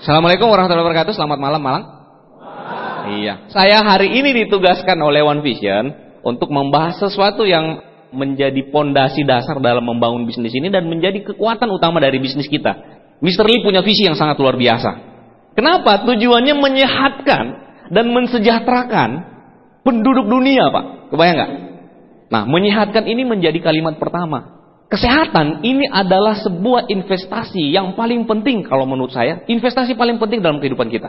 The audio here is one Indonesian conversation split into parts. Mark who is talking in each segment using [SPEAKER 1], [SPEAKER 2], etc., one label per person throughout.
[SPEAKER 1] Assalamualaikum warahmatullahi wabarakatuh. Selamat malam, Malang. Iya. Saya hari ini ditugaskan oleh One Vision untuk membahas sesuatu yang menjadi pondasi dasar dalam membangun bisnis ini dan menjadi kekuatan utama dari bisnis kita. Mr. Lee punya visi yang sangat luar biasa. Kenapa? Tujuannya menyehatkan dan mensejahterakan penduduk dunia, Pak. Kebayang nggak? Nah, menyehatkan ini menjadi kalimat pertama. Kesehatan ini adalah sebuah investasi yang paling penting kalau menurut saya. Investasi paling penting dalam kehidupan kita.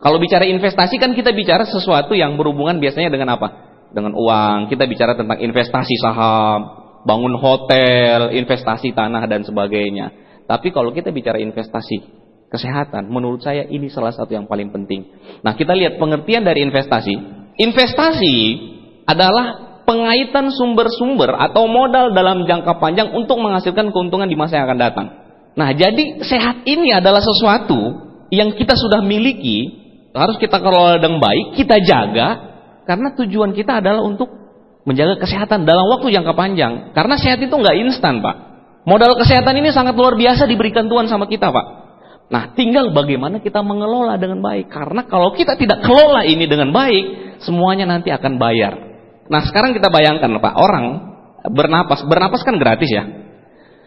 [SPEAKER 1] Kalau bicara investasi kan kita bicara sesuatu yang berhubungan biasanya dengan apa? Dengan uang. Kita bicara tentang investasi saham, bangun hotel, investasi tanah dan sebagainya. Tapi kalau kita bicara investasi kesehatan, menurut saya ini salah satu yang paling penting. Nah, kita lihat pengertian dari investasi. Investasi adalah pengaitan sumber-sumber atau modal dalam jangka panjang untuk menghasilkan keuntungan di masa yang akan datang. Nah, jadi sehat ini adalah sesuatu yang kita sudah miliki, harus kita kelola dengan baik, kita jaga, karena tujuan kita adalah untuk menjaga kesehatan dalam waktu jangka panjang. Karena sehat itu nggak instan, Pak. Modal kesehatan ini sangat luar biasa diberikan Tuhan sama kita, Pak. Nah, tinggal bagaimana kita mengelola dengan baik. Karena kalau kita tidak kelola ini dengan baik, semuanya nanti akan bayar. Nah, sekarang kita bayangkan, Pak, orang bernapas kan gratis ya.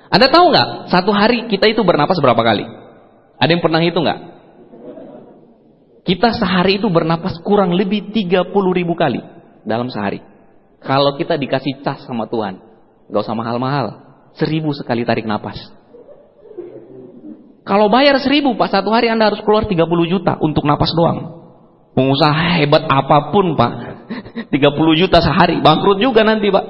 [SPEAKER 1] Anda tahu nggak, satu hari kita itu bernapas berapa kali? Ada yang pernah hitung nggak? Kita sehari itu bernapas kurang lebih 30.000 kali dalam sehari. Kalau kita dikasih cas sama Tuhan, nggak usah mahal-mahal, 1.000 sekali tarik napas. Kalau bayar 1.000, Pak, satu hari Anda harus keluar 30 juta untuk napas doang. Pengusaha hebat apapun, Pak, 30 juta sehari, bangkrut juga nanti, Pak.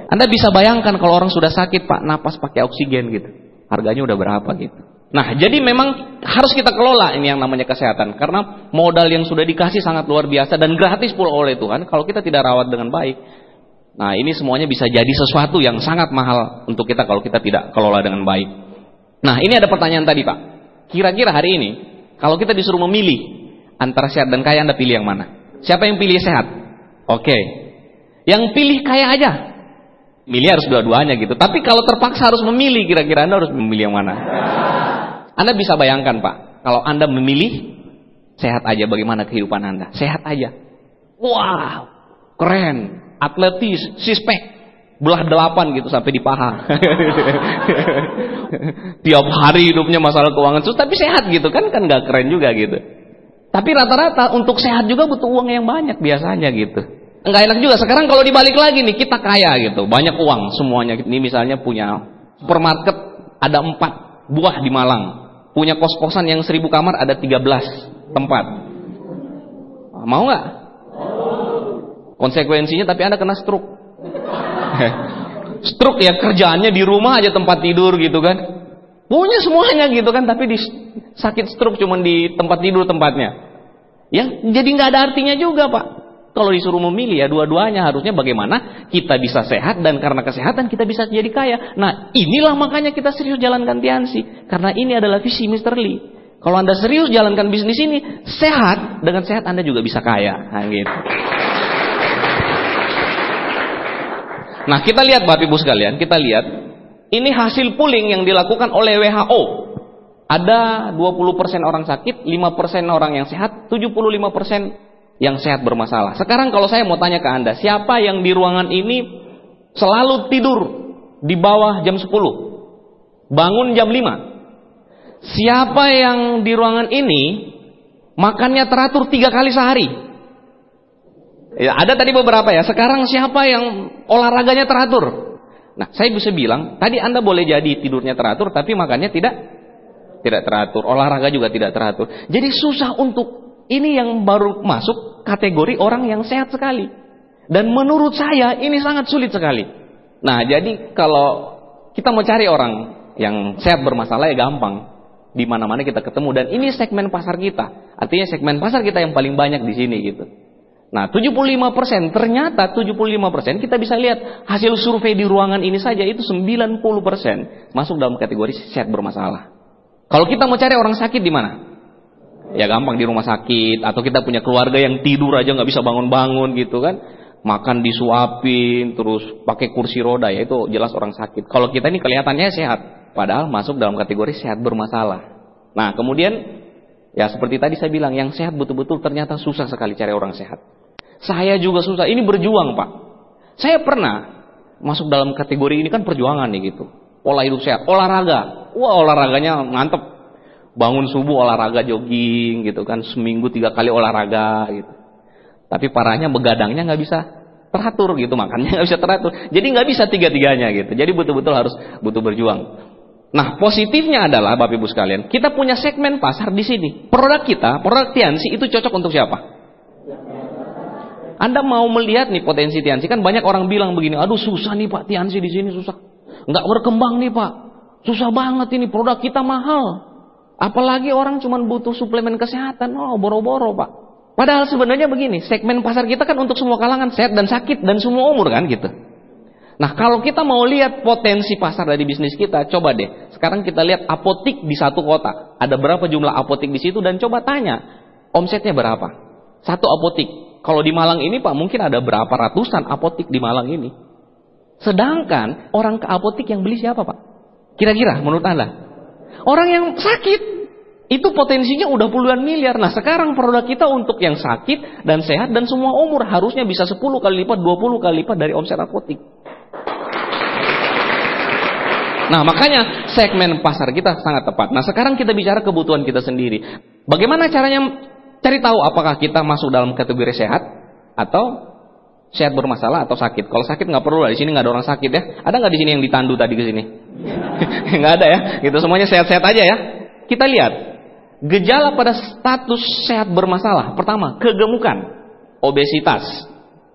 [SPEAKER 1] Anda bisa bayangkan kalau orang sudah sakit, Pak, napas pakai oksigen gitu. Harganya udah berapa gitu. Nah, jadi memang harus kita kelola ini yang namanya kesehatan. Karena modal yang sudah dikasih sangat luar biasa dan gratis pula oleh Tuhan. Kalau kita tidak rawat dengan baik, nah ini semuanya bisa jadi sesuatu yang sangat mahal untuk kita kalau kita tidak kelola dengan baik. Nah, ini ada pertanyaan tadi, Pak. Kira-kira hari ini, kalau kita disuruh memilih antara sehat dan kaya, Anda pilih yang mana? Siapa yang pilih sehat? Oke. Yang pilih kaya aja. Milih harus dua-duanya gitu. Tapi kalau terpaksa harus memilih, kira-kira Anda harus memilih yang mana? Anda bisa bayangkan, Pak, kalau Anda memilih sehat aja, bagaimana kehidupan Anda? Sehat aja. Wow, keren, atletis, six-pack, belah 8 gitu sampai di paha. Tiap hari hidupnya masalah keuangan susah, tapi sehat gitu kan nggak keren juga gitu. Tapi rata-rata untuk sehat juga butuh uang yang banyak biasanya gitu. Enggak enak juga. Sekarang kalau dibalik lagi nih, kita kaya gitu, banyak uang semuanya. Ini misalnya punya supermarket ada 4 buah di Malang, punya kos-kosan yang 1.000 kamar ada 13 tempat. Mau nggak? Konsekuensinya tapi Anda kena stroke. Stroke ya, kerjaannya di rumah aja tempat tidur gitu kan. Punya semuanya gitu kan, tapi sakit stroke cuma di tempat tidur tempatnya. Ya, jadi nggak ada artinya juga, Pak. Kalau disuruh memilih ya dua-duanya, harusnya bagaimana kita bisa sehat dan karena kesehatan kita bisa jadi kaya. Nah, inilah makanya kita serius jalankan Tianxi, karena ini adalah visi Mr. Lee. Kalau Anda serius jalankan bisnis ini, sehat, dengan sehat Anda juga bisa kaya. Nah, gitu. Nah, kita lihat Bapak Ibu sekalian, kita lihat ini hasil polling yang dilakukan oleh WHO. Ada 20% orang sakit, 5% orang yang sehat, 75% yang sehat bermasalah. Sekarang kalau saya mau tanya ke Anda, siapa yang di ruangan ini selalu tidur di bawah jam 10? Bangun jam 5? Siapa yang di ruangan ini makannya teratur 3 kali sehari? Ya, ada tadi beberapa ya. Sekarang siapa yang olahraganya teratur? Nah, saya bisa bilang, tadi Anda boleh jadi tidurnya teratur, tapi makannya tidak teratur. Olahraga juga tidak teratur. Jadi susah untuk, ini yang baru masuk kategori orang yang sehat sekali. Dan menurut saya, ini sangat sulit sekali. Nah, jadi kalau kita mau cari orang yang sehat bermasalah ya gampang. Di mana-mana kita ketemu. Dan ini segmen pasar kita. Artinya segmen pasar kita yang paling banyak di sini gitu. Nah, 75%, ternyata 75% kita bisa lihat hasil survei di ruangan ini saja itu 90% masuk dalam kategori sehat bermasalah. Kalau kita mau cari orang sakit di mana? Ya gampang, di rumah sakit, atau kita punya keluarga yang tidur aja nggak bisa bangun-bangun gitu kan. Makan disuapin, terus pakai kursi roda, ya itu jelas orang sakit. Kalau kita ini kelihatannya sehat, padahal masuk dalam kategori sehat bermasalah. Nah, kemudian Ya seperti tadi saya bilang, yang sehat betul-betul ternyata susah sekali cari orang sehat. Saya juga susah, ini berjuang Pak. Saya pernah masuk dalam kategori ini, kan perjuangan nih gitu. Pola hidup sehat, olahraga. Wah olahraganya mantep. Bangun subuh olahraga jogging gitu kan. Seminggu 3 kali olahraga gitu. Tapi parahnya begadangnya nggak bisa teratur gitu. Makannya nggak bisa teratur. Jadi nggak bisa tiga-tiganya gitu. Jadi betul-betul harus butuh berjuang. Nah positifnya adalah Bapak Ibu sekalian, kita punya segmen pasar di sini. Produk kita, produk Tiansi itu cocok untuk siapa? Anda mau melihat nih potensi Tiansi, kan banyak orang bilang begini, aduh susah nih Pak Tiansi di sini susah, nggak berkembang nih Pak, susah banget ini produk kita mahal, apalagi orang cuma butuh suplemen kesehatan, oh boro-boro Pak. Padahal sebenarnya begini, segmen pasar kita kan untuk semua kalangan, sehat dan sakit dan semua umur kan gitu. Nah kalau kita mau lihat potensi pasar dari bisnis kita, coba deh, sekarang kita lihat apotik di satu kota, ada berapa jumlah apotik di situ dan coba tanya, omsetnya berapa? Satu apotik. Kalau di Malang ini Pak, mungkin ada berapa ratusan apotik di Malang ini. Sedangkan orang ke apotik yang beli siapa Pak? Kira-kira menurut Anda? Orang yang sakit. Itu potensinya udah puluhan miliar. Nah sekarang produk kita untuk yang sakit dan sehat dan semua umur harusnya bisa 10 kali lipat, 20 kali lipat dari omset apotik. Nah makanya segmen pasar kita sangat tepat. Nah sekarang kita bicara kebutuhan kita sendiri. Bagaimana caranya cari tahu apakah kita masuk dalam kategori sehat atau sehat bermasalah atau sakit? Kalau sakit nggak perlu lah, di sini nggak ada orang sakit ya. Ada nggak di sini yang ditandu tadi ke sini? Nggak ada ya. Gitu semuanya sehat-sehat aja ya. Kita lihat gejala pada status sehat bermasalah. Pertama, kegemukan, obesitas.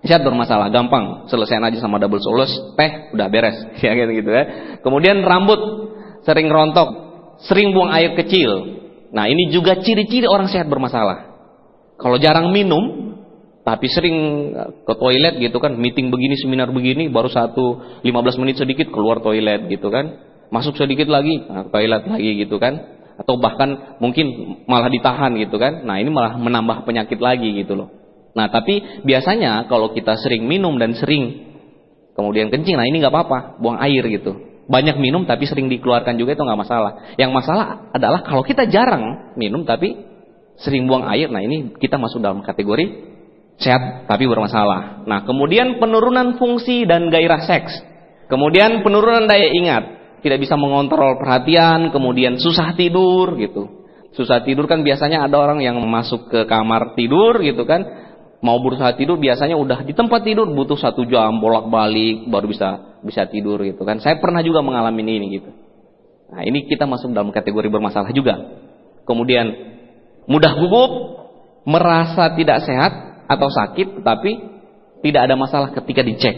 [SPEAKER 1] Sehat bermasalah, gampang, selesaiin aja sama double solus, teh, udah beres, ya gitu ya. Kemudian rambut sering rontok, sering buang air kecil. Nah ini juga ciri-ciri orang sehat bermasalah. Kalau jarang minum, tapi sering ke toilet gitu kan, meeting begini, seminar begini, baru 15 menit sedikit keluar toilet gitu kan, masuk sedikit lagi, toilet lagi gitu kan, atau bahkan mungkin malah ditahan gitu kan. Nah ini malah menambah penyakit lagi gitu loh. Nah tapi biasanya kalau kita sering minum dan sering kemudian kencing, nah ini nggak apa-apa, buang air gitu. Banyak minum tapi sering dikeluarkan juga itu nggak masalah. Yang masalah adalah kalau kita jarang minum tapi sering buang air, nah ini kita masuk dalam kategori sehat tapi bermasalah. Nah kemudian penurunan fungsi dan gairah seks, kemudian penurunan daya ingat, tidak bisa mengontrol perhatian, kemudian susah tidur gitu. Susah tidur kan biasanya ada orang yang masuk ke kamar tidur gitu kan. Mau berusaha tidur biasanya udah di tempat tidur butuh 1 jam bolak-balik baru bisa tidur gitu kan. Saya pernah juga mengalami ini gitu. Nah ini kita masuk dalam kategori bermasalah juga. Kemudian mudah gugup, merasa tidak sehat atau sakit tetapi tidak ada masalah ketika dicek.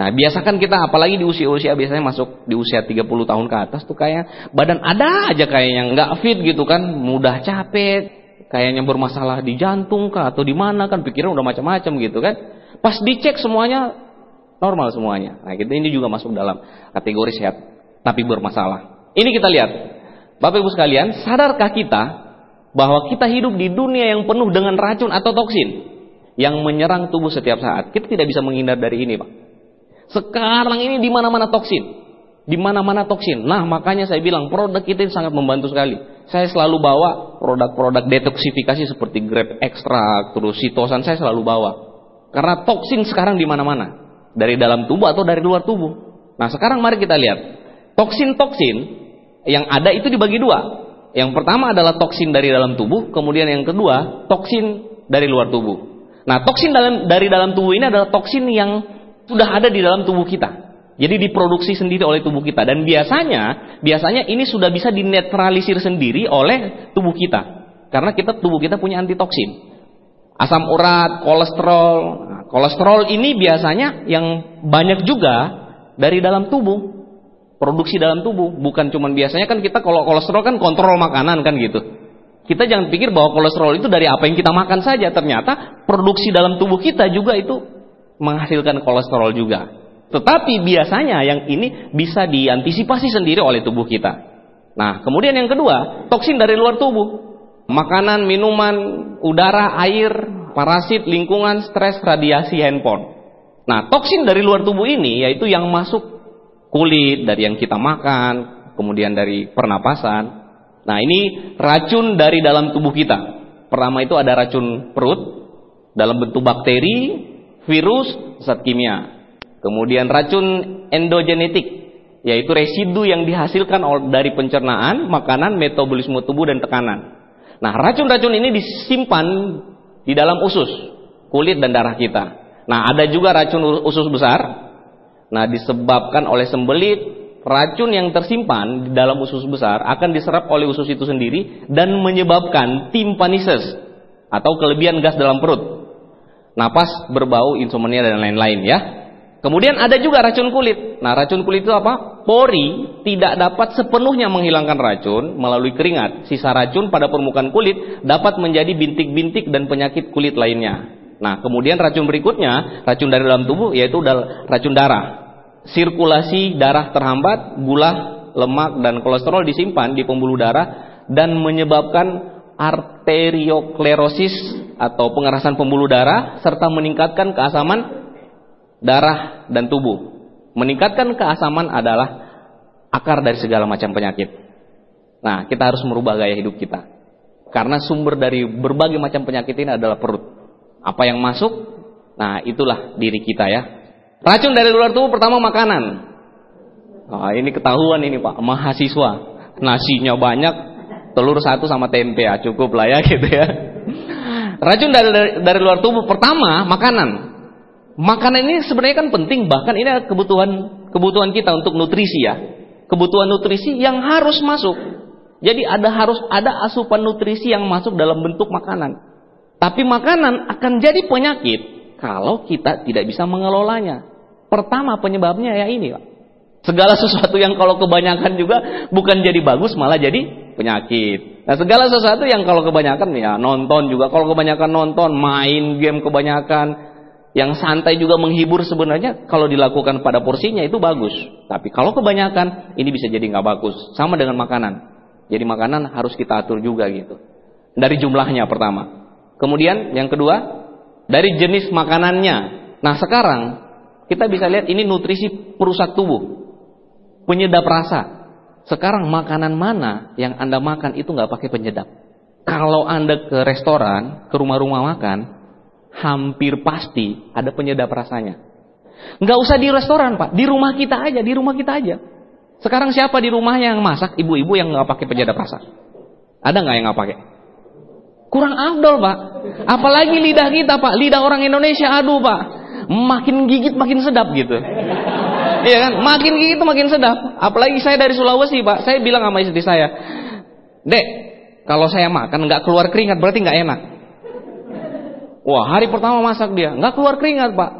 [SPEAKER 1] Nah biasakan kita apalagi di usia-usia biasanya masuk di usia 30 tahun ke atas tuh kayak badan ada aja kayaknya nggak fit gitu kan, mudah capek. Kayaknya bermasalah di jantung kah atau di mana kan, pikiran udah macam-macam gitu kan. Pas dicek semuanya normal semuanya. Nah, ini juga masuk dalam kategori sehat tapi bermasalah. Ini kita lihat. Bapak Ibu sekalian, sadarkah kita bahwa kita hidup di dunia yang penuh dengan racun atau toksin yang menyerang tubuh setiap saat? Kita tidak bisa menghindar dari ini, Pak. Sekarang ini di mana-mana toksin. Di mana-mana toksin. Nah, makanya saya bilang produk kita sangat membantu sekali. Saya selalu bawa produk-produk detoksifikasi seperti Grab Extract, terus Sitosan saya selalu bawa. Karena toksin sekarang di mana-mana. Dari dalam tubuh atau dari luar tubuh. Nah, sekarang mari kita lihat. Toksin-toksin yang ada itu dibagi dua. Yang pertama adalah toksin dari dalam tubuh, kemudian yang kedua toksin dari luar tubuh. Nah, toksin dari dalam tubuh ini adalah toksin yang sudah ada di dalam tubuh kita. Jadi diproduksi sendiri oleh tubuh kita. Dan biasanya ini sudah bisa dinetralisir sendiri oleh tubuh kita. Karena tubuh kita punya antitoksin. Asam urat, kolesterol. Nah, kolesterol ini biasanya yang banyak juga dari dalam tubuh. Produksi dalam tubuh. Bukan cuma biasanya kan kita kalau kolesterol kan kontrol makanan kan gitu. Kita jangan pikir bahwa kolesterol itu dari apa yang kita makan saja. Ternyata produksi dalam tubuh kita juga itu menghasilkan kolesterol juga. Tetapi biasanya yang ini bisa diantisipasi sendiri oleh tubuh kita. Nah, kemudian yang kedua, toksin dari luar tubuh. Makanan, minuman, udara, air, parasit, lingkungan, stres, radiasi, handphone. Nah, toksin dari luar tubuh ini yaitu yang masuk kulit, dari yang kita makan, kemudian dari pernapasan. Nah, ini racun dari dalam tubuh kita. Pertama itu ada racun perut dalam bentuk bakteri, virus, zat kimia. Kemudian racun endogenetik, yaitu residu yang dihasilkan dari pencernaan, makanan, metabolisme tubuh dan tekanan. Nah, racun-racun ini disimpan di dalam usus, kulit dan darah kita. Nah, ada juga racun usus besar. Nah, disebabkan oleh sembelit, racun yang tersimpan di dalam usus besar akan diserap oleh usus itu sendiri dan menyebabkan tympanitis atau kelebihan gas dalam perut, napas, berbau, insomnia dan lain-lain ya. Kemudian ada juga racun kulit. Nah, racun kulit itu apa? Pori tidak dapat sepenuhnya menghilangkan racun melalui keringat. Sisa racun pada permukaan kulit dapat menjadi bintik-bintik dan penyakit kulit lainnya. Nah, kemudian racun berikutnya, racun dari dalam tubuh, yaitu racun darah. Sirkulasi darah terhambat, gula, lemak, dan kolesterol disimpan di pembuluh darah dan menyebabkan arteriosklerosis atau pengerasan pembuluh darah serta meningkatkan keasaman darah dan tubuh. Meningkatkan keasaman adalah akar dari segala macam penyakit. Nah, kita harus merubah gaya hidup kita. Karena sumber dari berbagai macam penyakit ini adalah perut. Apa yang masuk? Nah, itulah diri kita ya. Racun dari luar tubuh pertama makanan. Nah, ini ketahuan ini Pak, mahasiswa. Nasinya banyak, telur satu sama tempe ya, cukup lah ya gitu ya. Racun dari luar tubuh pertama makanan. Makanan ini sebenarnya kan penting, bahkan ini adalah kebutuhan kita untuk nutrisi ya. Kebutuhan nutrisi yang harus masuk. Jadi harus ada asupan nutrisi yang masuk dalam bentuk makanan. Tapi makanan akan jadi penyakit kalau kita tidak bisa mengelolanya. Pertama penyebabnya ya ini Pak. Segala sesuatu yang kalau kebanyakan juga bukan jadi bagus, malah jadi penyakit. Nah, segala sesuatu yang kalau kebanyakan ya nonton juga, kalau kebanyakan nonton, main game kebanyakan, yang santai juga menghibur sebenarnya kalau dilakukan pada porsinya itu bagus. Tapi kalau kebanyakan ini bisa jadi nggak bagus. Sama dengan makanan. Jadi makanan harus kita atur juga gitu. Dari jumlahnya pertama. Kemudian yang kedua, dari jenis makanannya. Nah, sekarang kita bisa lihat ini nutrisi perusak tubuh. Penyedap rasa. Sekarang makanan mana yang Anda makan itu nggak pakai penyedap. Kalau Anda ke restoran, ke rumah-rumah makan, hampir pasti ada penyedap rasanya. Nggak usah di restoran Pak, di rumah kita aja, Sekarang siapa di rumah yang masak? Ibu-ibu yang nggak pakai penyedap rasa. Ada nggak yang nggak pakai? Kurang afdol Pak. Apalagi lidah kita Pak, lidah orang Indonesia, aduh Pak, makin gigit makin sedap gitu. Iya kan, makin gigit makin sedap. Apalagi saya dari Sulawesi Pak, saya bilang sama istri saya, Dek, kalau saya makan nggak keluar keringat berarti nggak enak. Wah, hari pertama masak dia nggak keluar keringat Pak.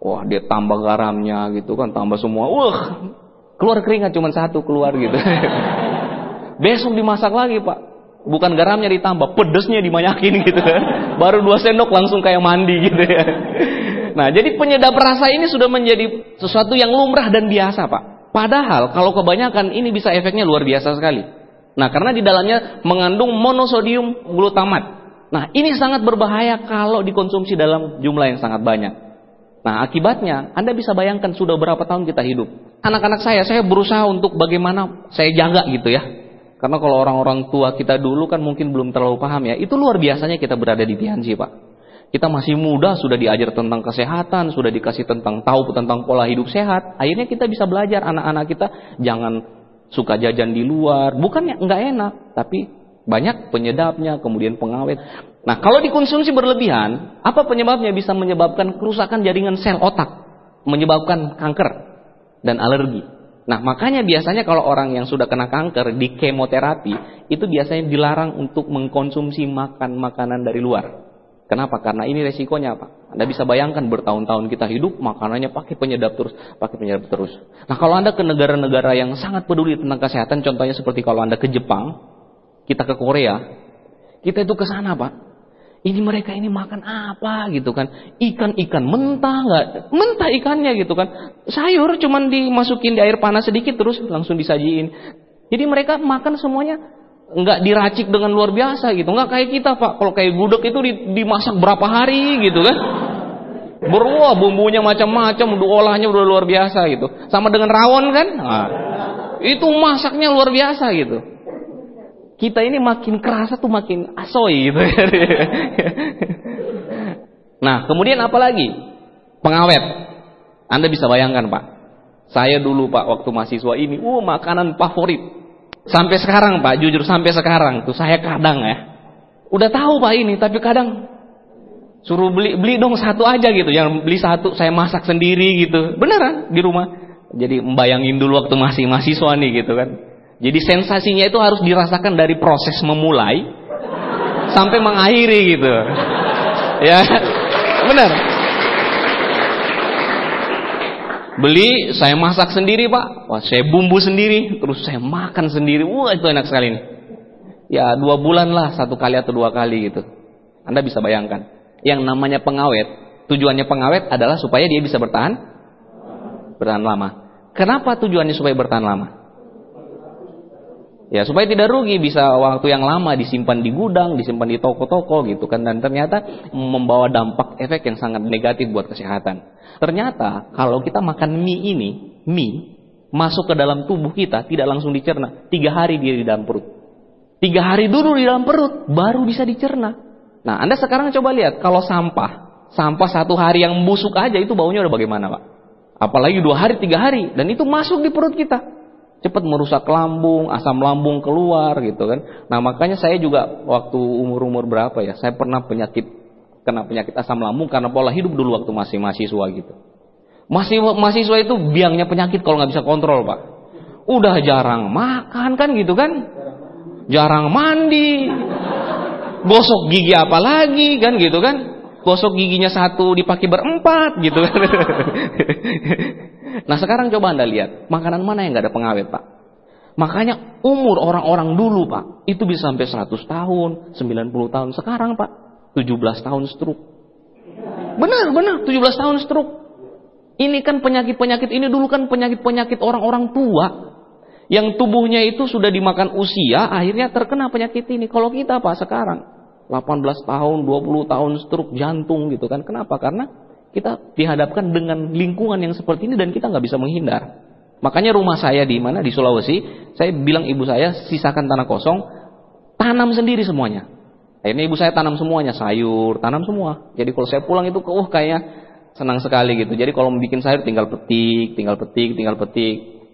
[SPEAKER 1] Wah, dia tambah garamnya gitu kan, tambah semua. Wah, keluar keringat cuma satu keluar gitu. Besok dimasak lagi Pak. Bukan garamnya ditambah, pedesnya dibanyakin gitu kan. Baru 2 sendok langsung kayak mandi gitu ya. Nah, jadi penyedap rasa ini sudah menjadi sesuatu yang lumrah dan biasa Pak. Padahal kalau kebanyakan ini bisa efeknya luar biasa sekali. Nah, karena di dalamnya mengandung monosodium glutamat. Nah, ini sangat berbahaya kalau dikonsumsi dalam jumlah yang sangat banyak. Nah, akibatnya Anda bisa bayangkan sudah berapa tahun kita hidup. Anak-anak saya berusaha untuk bagaimana saya jaga gitu ya. Karena kalau orang-orang tua kita dulu kan mungkin belum terlalu paham ya. Itu luar biasanya kita berada di Tianji Pak. Kita masih muda, sudah diajar tentang kesehatan, sudah dikasih tahu tentang pola hidup sehat. Akhirnya kita bisa belajar, anak-anak kita jangan suka jajan di luar. Bukannya nggak enak, tapi banyak penyedapnya, kemudian pengawet. Nah, kalau dikonsumsi berlebihan, apa penyebabnya? Bisa menyebabkan kerusakan jaringan sel otak, menyebabkan kanker dan alergi. Nah, makanya biasanya kalau orang yang sudah kena kanker di kemoterapi, itu biasanya dilarang untuk mengkonsumsi makanan dari luar. Kenapa? Karena ini resikonya Pak. Anda bisa bayangkan bertahun-tahun kita hidup, makanannya pakai penyedap terus. Nah, kalau Anda ke negara-negara yang sangat peduli tentang kesehatan, contohnya seperti kalau Anda ke Jepang, kita ke Korea, kita itu ke sana Pak. Ini mereka ini makan apa gitu kan? Ikan mentah nggak? Mentah ikannya gitu kan? Sayur cuman dimasukin di air panas sedikit terus langsung disajiin. Jadi mereka makan semuanya nggak diracik dengan luar biasa gitu. Nggak kayak kita Pak. Kalau kayak gudeg itu dimasak berapa hari gitu kan? Berwah bumbunya macam-macam, olahnya udah luar biasa gitu. Sama dengan rawon kan? Nah, itu masaknya luar biasa gitu. kita ini makin kerasa tuh makin asoy gitu. Nah, kemudian apa lagi? Pengawet. Anda bisa bayangkan, Pak. Saya dulu, Pak, waktu mahasiswa ini, makanan favorit. Sampai sekarang, Pak, jujur sampai sekarang tuh saya kadang ya, udah tahu Pak ini, tapi kadang suruh beli dong satu aja gitu. Yang beli satu saya masak sendiri gitu. Beneran di rumah. Jadi membayangin dulu waktu masih mahasiswa nih gitu kan. Jadi sensasinya itu harus dirasakan dari proses memulai sampai mengakhiri gitu. Ya, benar. Beli, saya masak sendiri Pak. Wah, saya bumbu sendiri, terus saya makan sendiri. Wah, itu enak sekali nih. Ya 2 bulan lah, 1 kali atau 2 kali gitu. Anda bisa bayangkan. Yang namanya pengawet, tujuannya pengawet adalah supaya dia bisa bertahan lama. Kenapa tujuannya supaya bertahan lama? Ya supaya tidak rugi, bisa waktu yang lama disimpan di gudang, disimpan di toko-toko gitu kan, dan ternyata membawa dampak efek yang sangat negatif buat kesehatan. Ternyata kalau kita makan mie masuk ke dalam tubuh kita tidak langsung dicerna, 3 hari dia di dalam perut. 3 hari dulu di dalam perut baru bisa dicerna. Nah, Anda sekarang coba lihat kalau sampah 1 hari yang busuk aja itu baunya udah bagaimana, Pak? Apalagi 2 hari, 3 hari, dan itu masuk di perut kita. Cepat merusak lambung, asam lambung keluar gitu kan. Nah makanya saya juga waktu umur berapa ya, saya pernah kena penyakit asam lambung karena pola hidup dulu waktu masih mahasiswa gitu. Mahasiswa itu biangnya penyakit kalau nggak bisa kontrol Pak. Udah jarang makan kan gitu kan, jarang mandi, gosok gigi apa lagi kan gitu kan. Gosok giginya 1 dipakai 4 gitu kan. Nah sekarang coba Anda lihat, makanan mana yang gak ada pengawet Pak? Makanya umur orang-orang dulu Pak, itu bisa sampai 100 tahun, 90 tahun. Sekarang Pak, 17 tahun stroke. Benar, 17 tahun stroke. Ini kan penyakit-penyakit ini dulu kan penyakit-penyakit orang-orang tua. Yang tubuhnya itu sudah dimakan usia, akhirnya terkena penyakit ini. Kalau kita Pak sekarang, 18 tahun, 20 tahun stroke jantung gitu kan. Kenapa? Karena kita dihadapkan dengan lingkungan yang seperti ini dan kita nggak bisa menghindar. Makanya rumah saya di mana? Di Sulawesi. Saya bilang ibu saya sisakan tanah kosong, tanam sendiri semuanya. Akhirnya ibu saya tanam semuanya, sayur, tanam semua. Jadi kalau saya pulang itu kayaknya senang sekali gitu. Jadi kalau mau bikin sayur tinggal petik.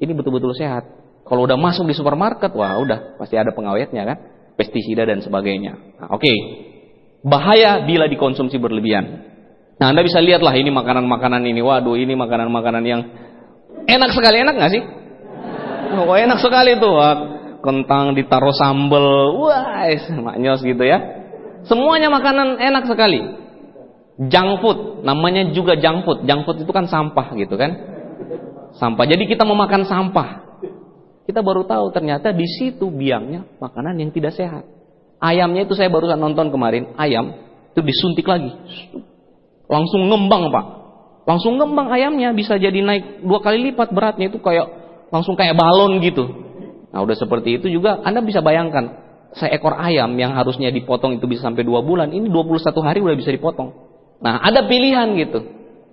[SPEAKER 1] Ini betul-betul sehat. Kalau udah masuk di supermarket, wah udah pasti ada pengawetnya kan, pestisida dan sebagainya. Nah, oke. Bahaya bila dikonsumsi berlebihan. Nah Anda bisa lihatlah ini makanan-makanan ini. Waduh ini makanan-makanan yang enak sekali. Enak gak sih? Oh, enak sekali tuh. Wah, kentang ditaruh sambal. Wah maknyos gitu ya. Semuanya makanan enak sekali. Junk food. Namanya juga junk food. Junk food itu kan sampah gitu kan. Sampah. Jadi kita memakan sampah. Kita baru tahu ternyata di situ biangnya makanan yang tidak sehat. Ayamnya itu saya barusan nonton kemarin. Ayam itu disuntik lagi. Langsung ngembang Pak. Langsung ngembang ayamnya, bisa jadi naik 2 kali lipat beratnya, itu langsung kayak balon gitu. Nah udah seperti itu juga Anda bisa bayangkan, seekor ayam yang harusnya dipotong itu bisa sampai 2 bulan, ini 21 hari udah bisa dipotong. Nah ada pilihan gitu.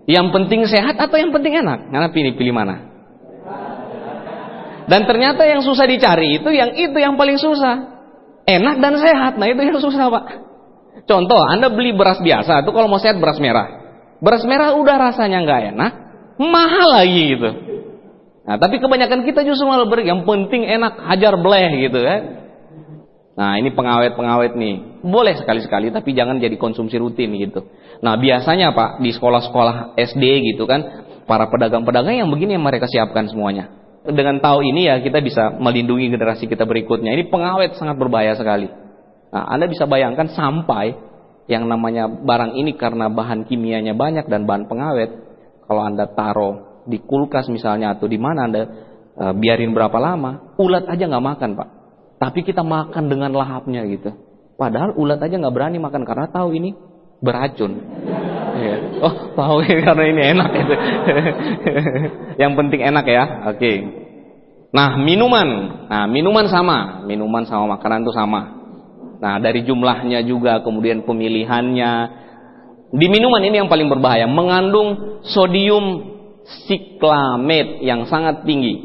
[SPEAKER 1] Yang penting sehat atau yang penting enak? Anda pilih mana? Dan ternyata yang susah dicari itu yang paling susah. Enak dan sehat, nah itu yang susah Pak. Contoh, Anda beli beras biasa, itu kalau mau sehat beras merah. Beras merah udah rasanya nggak enak, mahal lagi gitu. Nah, tapi kebanyakan kita justru malah yang penting enak, hajar bleh gitu kan. Nah, ini pengawet-pengawet nih. Boleh sekali-sekali, tapi jangan jadi konsumsi rutin gitu. Nah, biasanya Pak, di sekolah-sekolah SD gitu kan, para pedagang-pedagang yang begini yang mereka siapkan semuanya. Dengan tahu ini ya kita bisa melindungi generasi kita berikutnya. Ini pengawet sangat berbahaya sekali. Nah, Anda bisa bayangkan sampai yang namanya barang ini karena bahan kimianya banyak dan bahan pengawet, kalau Anda taruh di kulkas misalnya atau di mana Anda biarin berapa lama, ulat aja nggak makan Pak. Tapi kita makan dengan lahapnya gitu. Padahal ulat aja nggak berani makan karena tahu ini beracun. Ya. Oh tahu karena ini enak gitu. Yang penting enak ya. Oke. Nah minuman sama makanan itu sama. Nah dari jumlahnya juga, kemudian pemilihannya. Di minuman ini yang paling berbahaya, mengandung sodium siklamet yang sangat tinggi,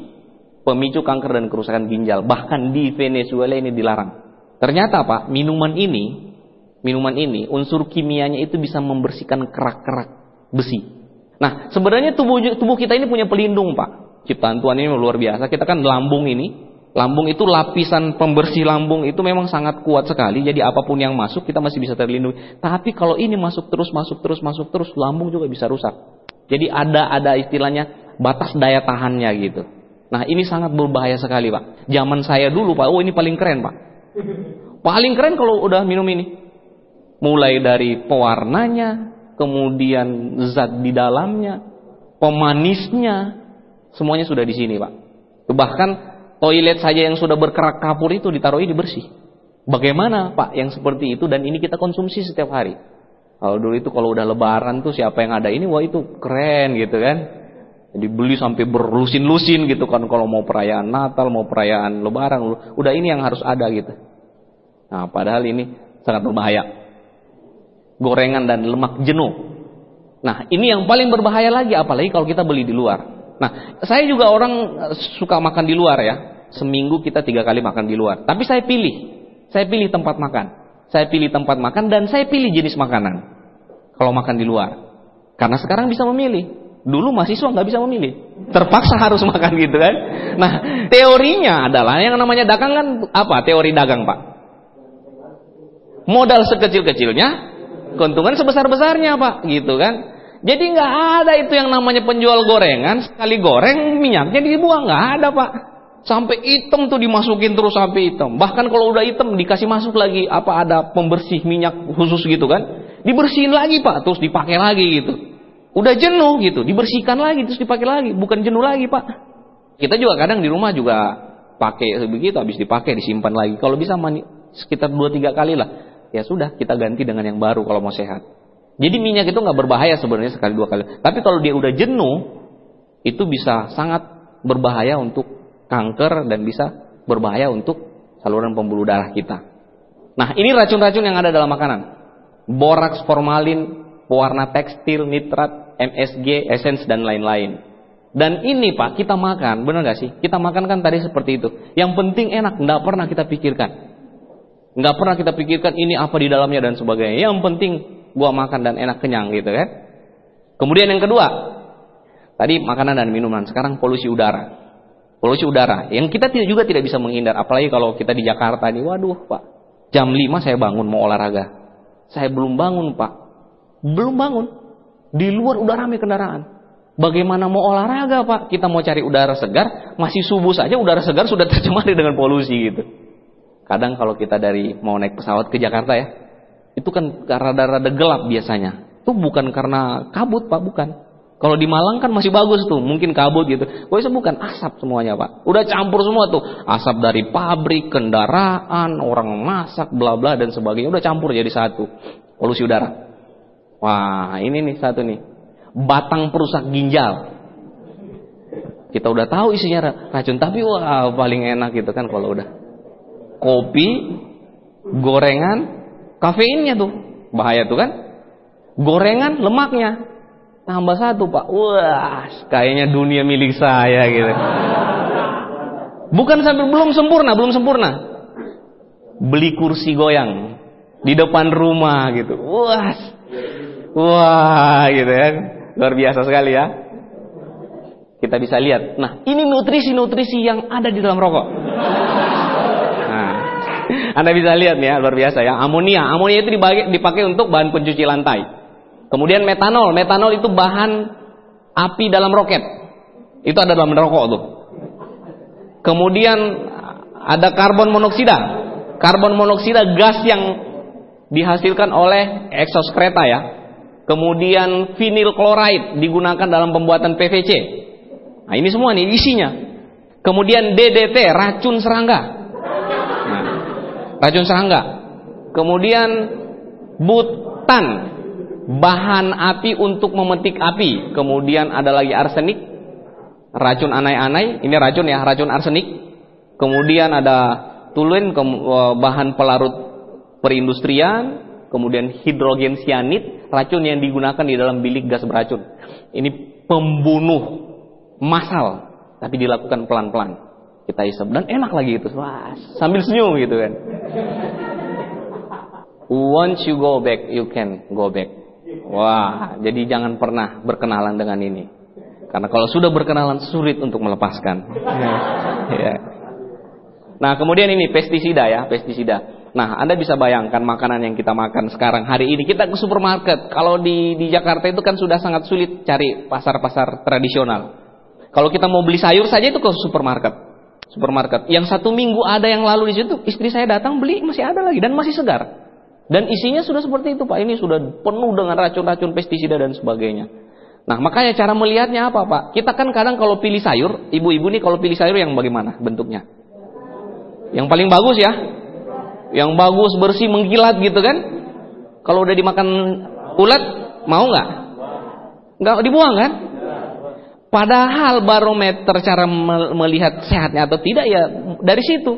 [SPEAKER 1] pemicu kanker dan kerusakan ginjal. Bahkan di Venezuela ini dilarang. Ternyata Pak, minuman ini unsur kimianya itu bisa membersihkan kerak-kerak besi. Nah, sebenarnya tubuh kita ini punya pelindung Pak. Ciptaan Tuhan ini luar biasa. Kita kan lambung itu lapisan pembersih lambung itu memang sangat kuat sekali. Jadi apapun yang masuk kita masih bisa terlindungi. Tapi kalau ini masuk terus, lambung juga bisa rusak. Jadi ada istilahnya batas daya tahannya gitu. Nah, ini sangat berbahaya sekali Pak. Zaman saya dulu Pak, ini paling keren Pak. Paling keren kalau udah minum ini. Mulai dari pewarnanya, kemudian zat di dalamnya, pemanisnya, semuanya sudah di sini Pak. Bahkan toilet saja yang sudah berkerak kapur itu ditaruh ini bersih. Bagaimana Pak yang seperti itu, dan ini kita konsumsi setiap hari. Kalau dulu itu kalau udah lebaran tuh siapa yang ada ini, wah itu keren gitu kan. Jadi beli sampai berlusin-lusin gitu kan, kalau mau perayaan Natal, mau perayaan lebaran, udah ini yang harus ada gitu. Nah, padahal ini sangat berbahaya. Gorengan dan lemak jenuh. Nah, ini yang paling berbahaya lagi, apalagi kalau kita beli di luar. Nah, saya juga orang suka makan di luar ya. Seminggu kita 3 kali makan di luar. Tapi saya pilih tempat makan. Saya pilih tempat makan dan saya pilih jenis makanan kalau makan di luar. Karena sekarang bisa memilih. Dulu mahasiswa nggak bisa memilih. Terpaksa harus makan gitu kan. Nah, teorinya adalah yang namanya dagang kan apa? Teori dagang Pak. Modal sekecil-kecilnya, keuntungan sebesar-besarnya Pak, gitu kan. Jadi nggak ada itu yang namanya penjual gorengan, sekali goreng minyaknya dibuang, nggak ada Pak. Sampai hitam tuh dimasukin terus sampai hitam. Bahkan kalau udah hitam dikasih masuk lagi ada pembersih minyak khusus gitu kan. Dibersihin lagi Pak, terus dipakai lagi gitu. Udah jenuh gitu, dibersihkan lagi terus dipakai lagi, bukan jenuh lagi Pak. Kita juga kadang di rumah juga pakai begitu, habis dipakai disimpan lagi. Kalau bisa sekitar 2-3 kali lah. Ya sudah, kita ganti dengan yang baru kalau mau sehat. Jadi minyak itu nggak berbahaya sebenarnya sekali 2 kali. Tapi kalau dia udah jenuh, itu bisa sangat berbahaya untuk kanker dan bisa berbahaya untuk saluran pembuluh darah kita. Nah, ini racun-racun yang ada dalam makanan. Boraks, formalin, pewarna tekstil, nitrat, MSG, essence dan lain-lain. Dan ini Pak, kita makan, benar nggak sih? Kita makan kan tadi seperti itu. Yang penting enak, nggak pernah kita pikirkan. Nggak pernah kita pikirkan ini apa di dalamnya dan sebagainya. Yang penting gua makan dan enak, kenyang gitu kan. Kemudian yang kedua, tadi makanan dan minuman. Sekarang polusi udara. Polusi udara yang kita juga tidak bisa menghindar. Apalagi kalau kita di Jakarta nih, waduh Pak, jam 5 saya bangun mau olahraga. Saya belum bangun Pak. Belum bangun. Di luar udah ramai kendaraan. Bagaimana mau olahraga Pak? Kita mau cari udara segar, masih subuh saja udara segar sudah tercemari dengan polusi gitu. Kadang kalau kita mau naik pesawat ke Jakarta ya, itu kan rada-rada gelap biasanya. Itu bukan karena kabut Pak, bukan. Kalau di Malang kan masih bagus tuh, mungkin kabut gitu. Kok bukan asap semuanya Pak. Udah campur semua tuh. Asap dari pabrik, kendaraan, orang masak, bla bla dan sebagainya. Udah campur jadi satu. Polusi udara. Wah, ini nih satu nih. Batang perusak ginjal. Kita udah tahu isinya racun, tapi wah paling enak gitu kan kalau udah. Kopi, gorengan, kafeinnya tuh. Bahaya tuh kan. Gorengan, lemaknya. Tambah satu Pak. Wah, kayaknya dunia milik saya gitu. Bukan sampai belum sempurna. Beli kursi goyang di depan rumah gitu. Wah, gitu ya. Luar biasa sekali ya. Kita bisa lihat. Nah, ini nutrisi-nutrisi yang ada di dalam rokok. Nah, Anda bisa lihat nih ya, luar biasa ya. Amonia itu dipakai untuk bahan pencuci lantai. Kemudian metanol itu bahan api dalam roket. Itu ada dalam rokok tuh. Kemudian ada karbon monoksida. Karbon monoksida gas yang dihasilkan oleh exhaust kereta ya. Kemudian vinyl chloride digunakan dalam pembuatan PVC. Nah, ini semua nih isinya. Kemudian DDT, racun serangga. Nah, racun serangga. Kemudian butan, bahan api untuk memetik api. Kemudian ada lagi arsenik, racun anai-anai. Ini racun ya, racun arsenik. Kemudian ada toluene, bahan pelarut perindustrian. Kemudian hidrogen cyanid, racun yang digunakan di dalam bilik gas beracun. Ini pembunuh massal, tapi dilakukan pelan-pelan. Kita isep dan enak lagi itu. Wah, sambil senyum gitu kan. Once you go back, you can go back. Wah, jadi jangan pernah berkenalan dengan ini. Karena kalau sudah berkenalan sulit untuk melepaskan. Ya. Nah, kemudian ini pestisida ya, pestisida. Nah, Anda bisa bayangkan makanan yang kita makan sekarang hari ini. Kita ke supermarket. Kalau di Jakarta itu kan sudah sangat sulit cari pasar-pasar tradisional. Kalau kita mau beli sayur saja itu ke supermarket. Yang 1 minggu ada yang lalu di situ, istri saya datang beli masih ada lagi dan masih segar. Dan isinya sudah seperti itu Pak. Ini sudah penuh dengan racun-racun pestisida dan sebagainya. Nah, makanya cara melihatnya apa Pak? Kita kan kadang kalau pilih sayur, ibu-ibu nih kalau pilih sayur yang bagaimana bentuknya? Yang paling bagus ya? Yang bagus, bersih, mengkilat gitu kan? Kalau udah dimakan ulat, mau nggak? Nggak dibuang kan? Padahal barometer cara melihat sehatnya atau tidak ya dari situ.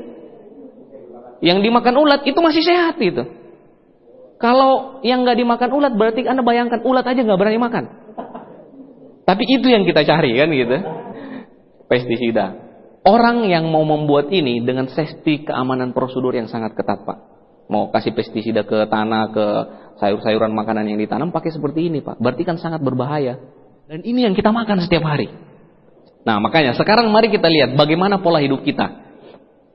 [SPEAKER 1] Yang dimakan ulat itu masih sehat gitu. Kalau yang nggak dimakan ulat berarti Anda bayangkan ulat aja nggak berani makan. Tapi itu yang kita cari kan gitu. Pestisida. Orang yang mau membuat ini dengan safety keamanan prosedur yang sangat ketat Pak. Mau kasih pestisida ke tanah, ke sayur-sayuran makanan yang ditanam pakai seperti ini Pak. Berarti kan sangat berbahaya. Dan ini yang kita makan setiap hari. Nah makanya sekarang mari kita lihat bagaimana pola hidup kita.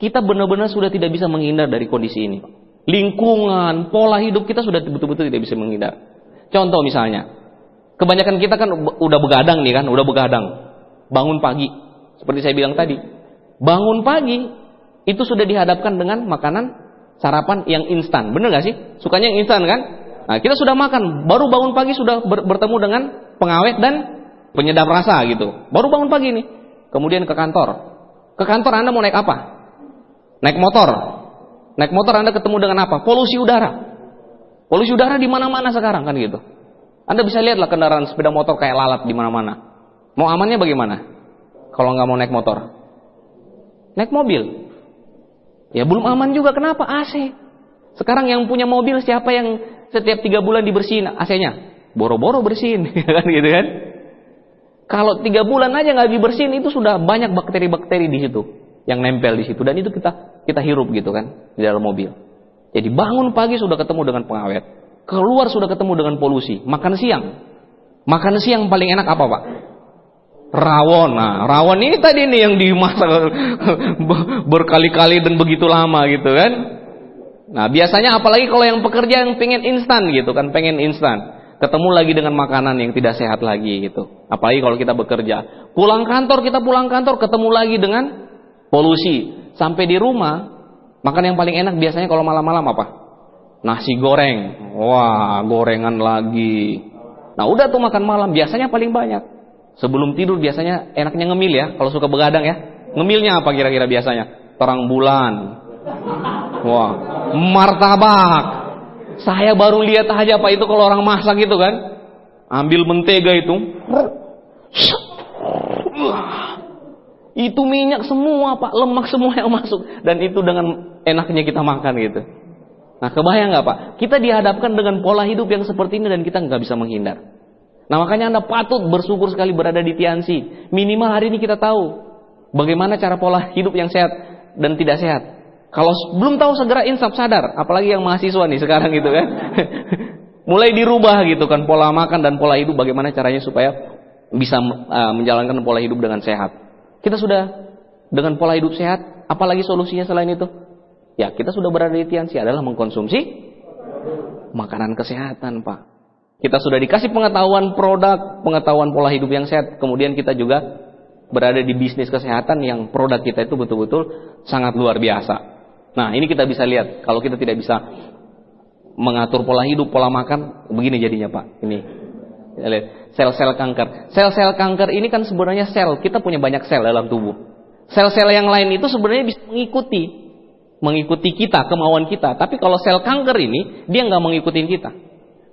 [SPEAKER 1] Kita benar-benar sudah tidak bisa menghindar dari kondisi ini Pak. Lingkungan, pola hidup kita sudah betul-betul tidak bisa menghindar. Contoh misalnya, kebanyakan kita kan udah begadang nih kan, udah begadang. Bangun pagi, seperti saya bilang tadi. Bangun pagi, itu sudah dihadapkan dengan makanan sarapan yang instan. Bener gak sih? Sukanya yang instan kan? Nah, kita sudah makan, baru bangun pagi sudah bertemu dengan pengawet dan penyedap rasa gitu. Baru bangun pagi nih. Kemudian ke kantor. Ke kantor Anda mau naik apa? Naik motor. Naik motor Anda ketemu dengan apa? Polusi udara. Polusi udara di mana-mana sekarang kan gitu. Anda bisa lihatlah kendaraan sepeda motor kayak lalat di mana-mana. Mau amannya bagaimana? Kalau nggak mau naik motor, naik mobil. Ya belum aman juga. Kenapa? AC. Sekarang yang punya mobil siapa yang setiap 3 bulan dibersihin AC-nya? Boro-boro bersihin, kan gitu kan? Kalau 3 bulan aja nggak dibersihin itu sudah banyak bakteri-bakteri di situ yang nempel di situ dan itu kita hirup gitu kan di dalam mobil. Jadi bangun pagi sudah ketemu dengan pengawet, keluar sudah ketemu dengan polusi. Makan siang paling enak apa Pak? Rawon. Nah, rawon ini tadi nih yang dimasak berkali-kali dan begitu lama gitu kan. Nah, biasanya apalagi kalau yang pekerja yang pengen instan gitu kan, pengen instan. Ketemu lagi dengan makanan yang tidak sehat lagi gitu. Apalagi kalau kita bekerja. Pulang kantor ketemu lagi dengan polusi. Sampai di rumah, makan yang paling enak biasanya kalau malam-malam apa? Nasi goreng. Wah, gorengan lagi. Nah, udah tuh makan malam biasanya paling banyak. Sebelum tidur biasanya enaknya ngemil ya. Kalau suka begadang ya. Ngemilnya apa kira-kira biasanya? Terang bulan. Wah, martabak. Saya baru lihat aja Pak itu kalau orang masak gitu kan. Ambil mentega itu. Itu minyak semua Pak, lemak semua yang masuk. Dan itu dengan enaknya kita makan gitu. Nah kebayang gak Pak? Kita dihadapkan dengan pola hidup yang seperti ini dan kita gak bisa menghindar. Nah makanya Anda patut bersyukur sekali berada di Tiansi. Minimal hari ini kita tahu bagaimana cara pola hidup yang sehat dan tidak sehat. Kalau belum tahu segera insaf sadar. Apalagi yang mahasiswa nih sekarang gitu kan. Mulai dirubah gitu kan pola makan dan pola hidup. Bagaimana caranya supaya bisa menjalankan pola hidup dengan sehat. Kita sudah dengan pola hidup sehat, apalagi solusinya selain itu? Ya, kita sudah berada di Tiansi adalah mengkonsumsi makanan kesehatan, Pak. Kita sudah dikasih pengetahuan produk, pengetahuan pola hidup yang sehat, kemudian kita juga berada di bisnis kesehatan yang produk kita itu betul-betul sangat luar biasa. Nah, ini kita bisa lihat, kalau kita tidak bisa mengatur pola hidup, pola makan, begini jadinya, Pak. Ini. Lihat. Sel-sel kanker. Sel-sel kanker ini kan sebenarnya sel. Kita punya banyak sel dalam tubuh. Sel-sel yang lain itu sebenarnya bisa mengikuti kita, kemauan kita. Tapi kalau sel kanker ini, dia nggak mengikuti kita.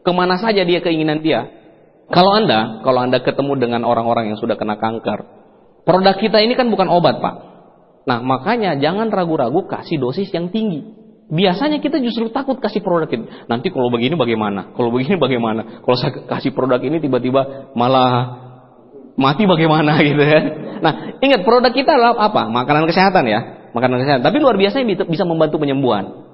[SPEAKER 1] Kemana saja dia keinginan dia. Kalau Anda ketemu dengan orang-orang yang sudah kena kanker, produk kita ini kan bukan obat, Pak. Nah, makanya jangan ragu-ragu kasih dosis yang tinggi. Biasanya kita justru takut kasih produk itu. Nanti kalau begini bagaimana? Kalau begini bagaimana? Kalau saya kasih produk ini tiba-tiba malah mati bagaimana gitu kan? Nah, ingat produk kita adalah apa? Makanan kesehatan ya. Makanan kesehatan. Tapi luar biasa bisa membantu penyembuhan.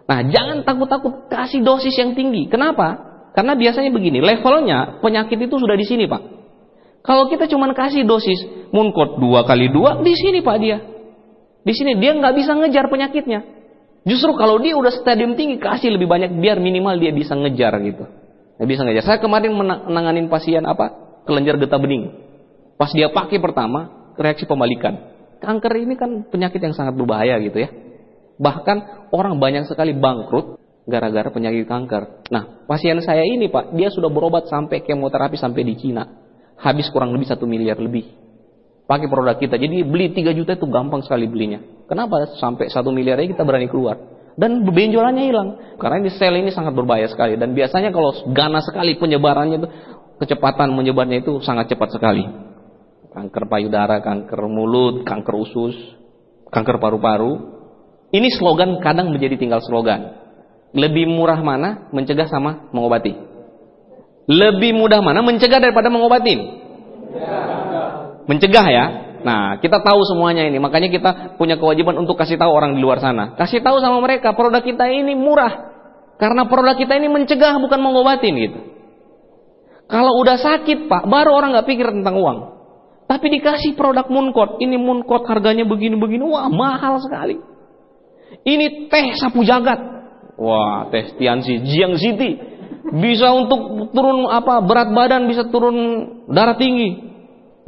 [SPEAKER 1] Nah, jangan takut-takut kasih dosis yang tinggi. Kenapa? Karena biasanya begini, levelnya penyakit itu sudah di sini, Pak. Kalau kita cuma kasih dosis Mooncode 2x2, di sini Pak dia. Di sini dia nggak bisa ngejar penyakitnya. Justru kalau dia udah stadium tinggi, kasih lebih banyak biar minimal dia bisa ngejar gitu. Dia bisa ngejar. Saya kemarin menanganin pasien kelenjar getah bening. Pas dia pakai pertama, reaksi pembalikan. Kanker ini kan penyakit yang sangat berbahaya gitu ya. Bahkan orang banyak sekali bangkrut gara-gara penyakit kanker. Nah, pasien saya ini Pak, dia sudah berobat sampai kemoterapi sampai di Cina. Habis kurang lebih 1 miliar lebih. Pakai produk kita. Jadi beli 3 juta itu gampang sekali belinya. Kenapa? Sampai 1 miliar aja kita berani keluar. Dan benjolannya hilang. Karena ini sel ini sangat berbahaya sekali. Dan biasanya kalau ganas sekali penyebarannya itu, kecepatan menyebarnya itu sangat cepat sekali. Kanker payudara, kanker mulut, kanker usus, kanker paru-paru. Ini slogan kadang menjadi tinggal slogan. Lebih murah mana mencegah sama mengobati? Lebih mudah mana mencegah daripada mengobatin? Mencegah ya. Nah, kita tahu semuanya ini. Makanya kita punya kewajiban untuk kasih tahu orang di luar sana. Kasih tahu sama mereka produk kita ini murah. Karena produk kita ini mencegah bukan mengobatin gitu. Kalau udah sakit Pak, baru orang nggak pikir tentang uang. Tapi dikasih produk Mooncode. Ini Mooncode harganya begini-begini. Wah, mahal sekali. Ini teh sapu jagat. Wah, teh Tianxi, Jiang City. Bisa untuk turun berat badan, bisa turun darah tinggi.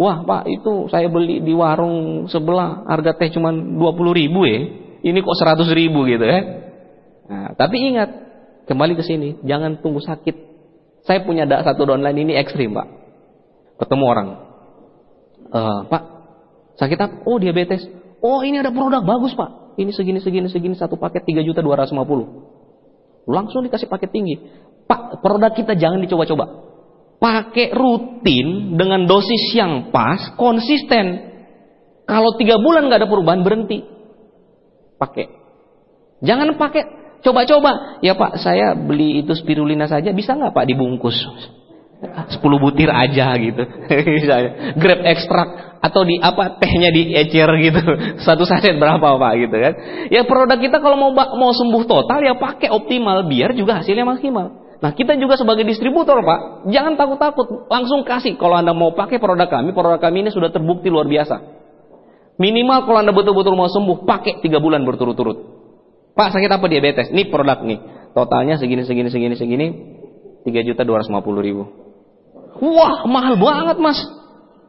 [SPEAKER 1] Wah Pak, itu saya beli di warung sebelah, harga teh cuma 20.000 ya. Ini kok 100.000 gitu ya. Nah, tapi ingat, kembali ke sini, jangan tunggu sakit. Saya punya satu downline ini ekstrim Pak. Ketemu orang, Pak, sakit apa? Oh diabetes. Oh ini ada produk bagus Pak. Ini segini, satu paket 3.250.000. Langsung dikasih paket tinggi. Pak, produk kita jangan dicoba-coba. Pakai rutin dengan dosis yang pas, konsisten. Kalau 3 bulan nggak ada perubahan, berhenti. Pakai. Jangan pakai coba-coba. Ya Pak, saya beli itu spirulina saja, bisa nggak Pak dibungkus? 10 butir aja gitu. Grape ekstrak atau tehnya diecer gitu. 1 saset berapa Pak gitu kan. Ya produk kita kalau mau sembuh total ya pakai optimal biar juga hasilnya maksimal. Nah, kita juga sebagai distributor Pak, jangan takut-takut, langsung kasih. Kalau Anda mau pakai produk kami ini sudah terbukti luar biasa. Minimal kalau Anda betul-betul mau sembuh, pakai 3 bulan berturut-turut. Pak, sakit apa? Diabetes. Nih produk nih. Totalnya segini 3.250.000. Wah, mahal banget Mas.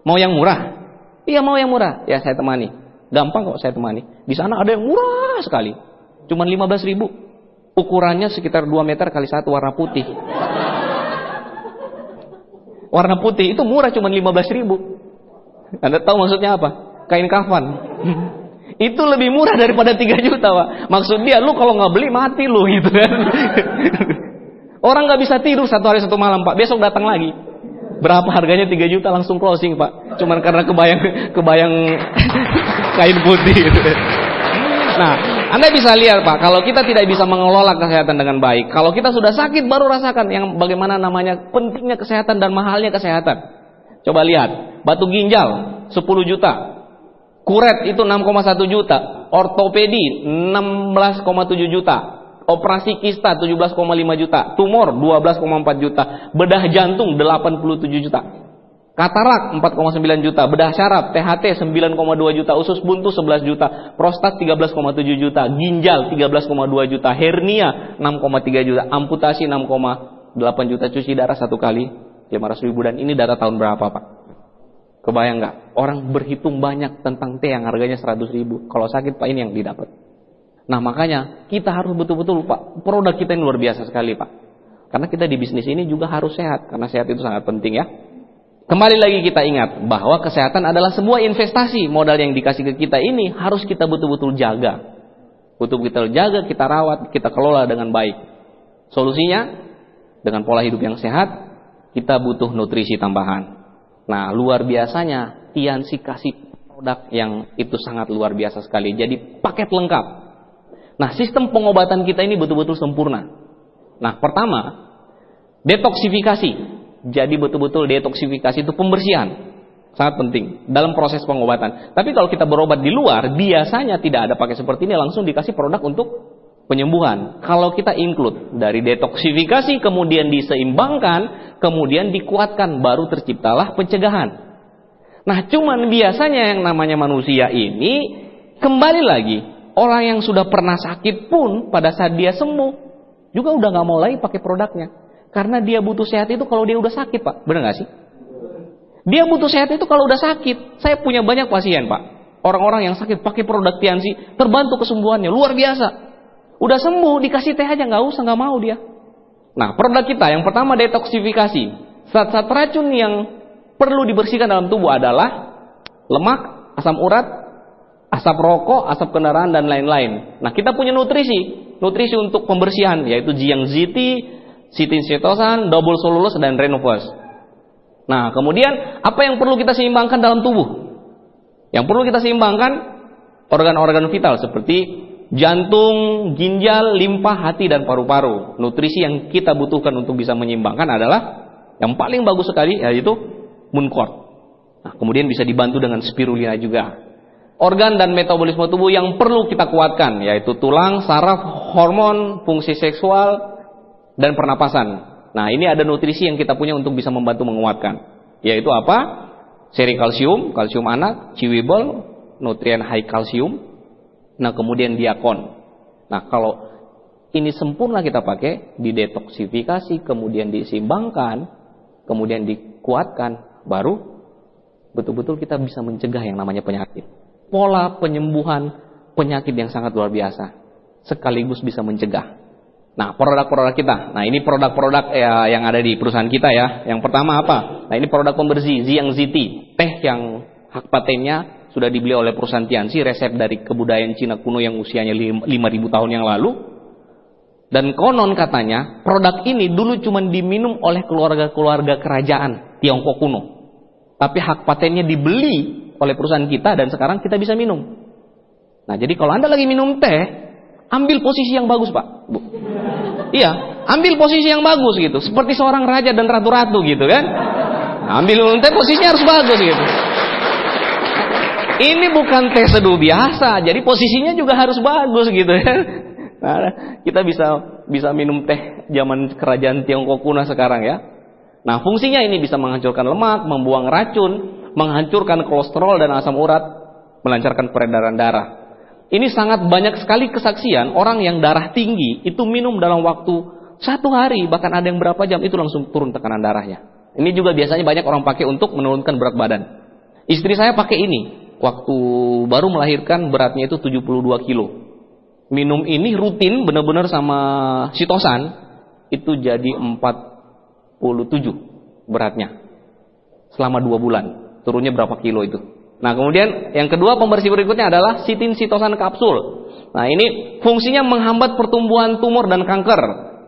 [SPEAKER 1] Mau yang murah? Iya, mau yang murah. Ya, saya temani. Gampang kok saya temani. Di sana ada yang murah sekali. Cuman 15.000. Ukurannya sekitar 2 meter kali 1, warna putih. Warna putih itu murah, cuman 15.000. Anda tahu maksudnya apa? Kain kafan. Itu lebih murah daripada 3 juta Pak. Maksud dia, lu kalau nggak beli mati lu gitu kan. Orang nggak bisa tidur 1 hari 1 malam Pak. Besok datang lagi. Berapa harganya? 3 juta langsung closing Pak. Cuman karena kebayang kain putih gitu. Nah, Anda bisa lihat Pak, kalau kita tidak bisa mengelola kesehatan dengan baik, kalau kita sudah sakit baru rasakan yang bagaimana namanya pentingnya kesehatan dan mahalnya kesehatan. Coba lihat, batu ginjal 10 juta, kuret itu 6,1 juta, ortopedi 16,7 juta, operasi kista 17,5 juta, tumor 12,4 juta, bedah jantung 87 juta. Katarak 4,9 juta, bedah syaraf, THT 9,2 juta, usus buntu 11 juta, prostat 13,7 juta, ginjal 13,2 juta, hernia 6,3 juta, amputasi 6,8 juta, cuci darah 1 kali 500.000. Dan ini data tahun berapa Pak? Kebayang nggak? Orang berhitung banyak tentang teh yang harganya 100.000. Kalau sakit Pak, ini yang didapat. Nah makanya kita harus betul-betul Pak, produk kita ini luar biasa sekali Pak. Karena kita di bisnis ini juga harus sehat, karena sehat itu sangat penting ya. Kembali lagi kita ingat bahwa kesehatan adalah sebuah investasi. Modal yang dikasih ke kita ini harus kita betul-betul jaga. Betul-betul jaga, kita rawat, kita kelola dengan baik. Solusinya dengan pola hidup yang sehat, kita butuh nutrisi tambahan. Nah, luar biasanya Tianxi kasih produk yang itu sangat luar biasa sekali. Jadi paket lengkap. Nah, sistem pengobatan kita ini betul-betul sempurna. Nah, pertama, detoksifikasi. Jadi betul-betul detoksifikasi itu pembersihan. Sangat penting dalam proses pengobatan. Tapi kalau kita berobat di luar, biasanya tidak ada pakai seperti ini, langsung dikasih produk untuk penyembuhan. Kalau kita include dari detoksifikasi, kemudian diseimbangkan, kemudian dikuatkan, baru terciptalah pencegahan. Nah, cuman biasanya yang namanya manusia ini, kembali lagi, orang yang sudah pernah sakit pun pada saat dia sembuh, juga udah gak mau lagi pakai produknya. Karena dia butuh sehat itu kalau dia udah sakit, Pak. Benar gak sih? Dia butuh sehat itu kalau udah sakit. Saya punya banyak pasien, Pak. Orang-orang yang sakit pakai produk Tianzi, terbantu kesembuhannya, luar biasa. Udah sembuh, dikasih teh aja, gak usah, gak mau dia. Nah, produk kita yang pertama detoksifikasi. Zat-zat racun yang perlu dibersihkan dalam tubuh adalah lemak, asam urat, asap rokok, asap kendaraan, dan lain-lain. Nah, kita punya nutrisi untuk pembersihan, yaitu JiangZT, sitin sitosan, double cellulose, dan renovus. Nah, kemudian apa yang perlu kita seimbangkan dalam tubuh? Yang perlu kita seimbangkan organ-organ vital seperti jantung, ginjal, limpa, hati, dan paru-paru. Nutrisi yang kita butuhkan untuk bisa menyeimbangkan adalah yang paling bagus sekali, yaitu Mooncord. Nah, kemudian bisa dibantu dengan spirulina juga. Organ dan metabolisme tubuh yang perlu kita kuatkan, yaitu tulang, saraf, hormon, fungsi seksual, dan pernapasan. Nah, ini ada nutrisi yang kita punya untuk bisa membantu menguatkan. Yaitu apa? Seri kalsium, kalsium anak, chewable, nutrien high kalsium. Nah, kemudian diakon. Nah, kalau ini sempurna kita pakai, didetoksifikasi, kemudian diseimbangkan, kemudian dikuatkan, baru betul-betul kita bisa mencegah yang namanya penyakit. Pola penyembuhan penyakit yang sangat luar biasa, sekaligus bisa mencegah. Nah, produk-produk kita. Nah, ini produk-produk yang ada di perusahaan kita ya. Yang pertama apa? Nah, ini produk pembersih ZiangZT, teh yang hak patennya sudah dibeli oleh perusahaan Tianzi, resep dari kebudayaan Cina kuno yang usianya 5.000 tahun yang lalu. Dan konon katanya, produk ini dulu cuma diminum oleh keluarga-keluarga kerajaan Tiongkok kuno. Tapi hak patennya dibeli oleh perusahaan kita dan sekarang kita bisa minum. Nah, jadi kalau Anda lagi minum teh, ambil posisi yang bagus, Pak, Bu. Iya, ambil posisi yang bagus gitu. Seperti seorang raja dan ratu-ratu gitu kan. Nah, ambil teh posisinya harus bagus gitu. Ini bukan teh seduh biasa, jadi posisinya juga harus bagus gitu ya. Nah, kita bisa minum teh zaman kerajaan Tiongkok kuno sekarang ya. Nah, fungsinya ini bisa menghancurkan lemak, membuang racun, menghancurkan kolesterol dan asam urat, melancarkan peredaran darah. Ini sangat banyak sekali kesaksian orang yang darah tinggi itu minum dalam waktu 1 hari, bahkan ada yang berapa jam itu langsung turun tekanan darahnya. Ini juga biasanya banyak orang pakai untuk menurunkan berat badan. Istri saya pakai ini waktu baru melahirkan, beratnya itu 72 kilo. Minum ini rutin benar-benar sama sitosan itu jadi 47 beratnya selama 2 bulan. Turunnya berapa kilo itu? Nah, kemudian yang kedua pembersih berikutnya adalah sitin sitosan kapsul. Nah, ini fungsinya menghambat pertumbuhan tumor dan kanker,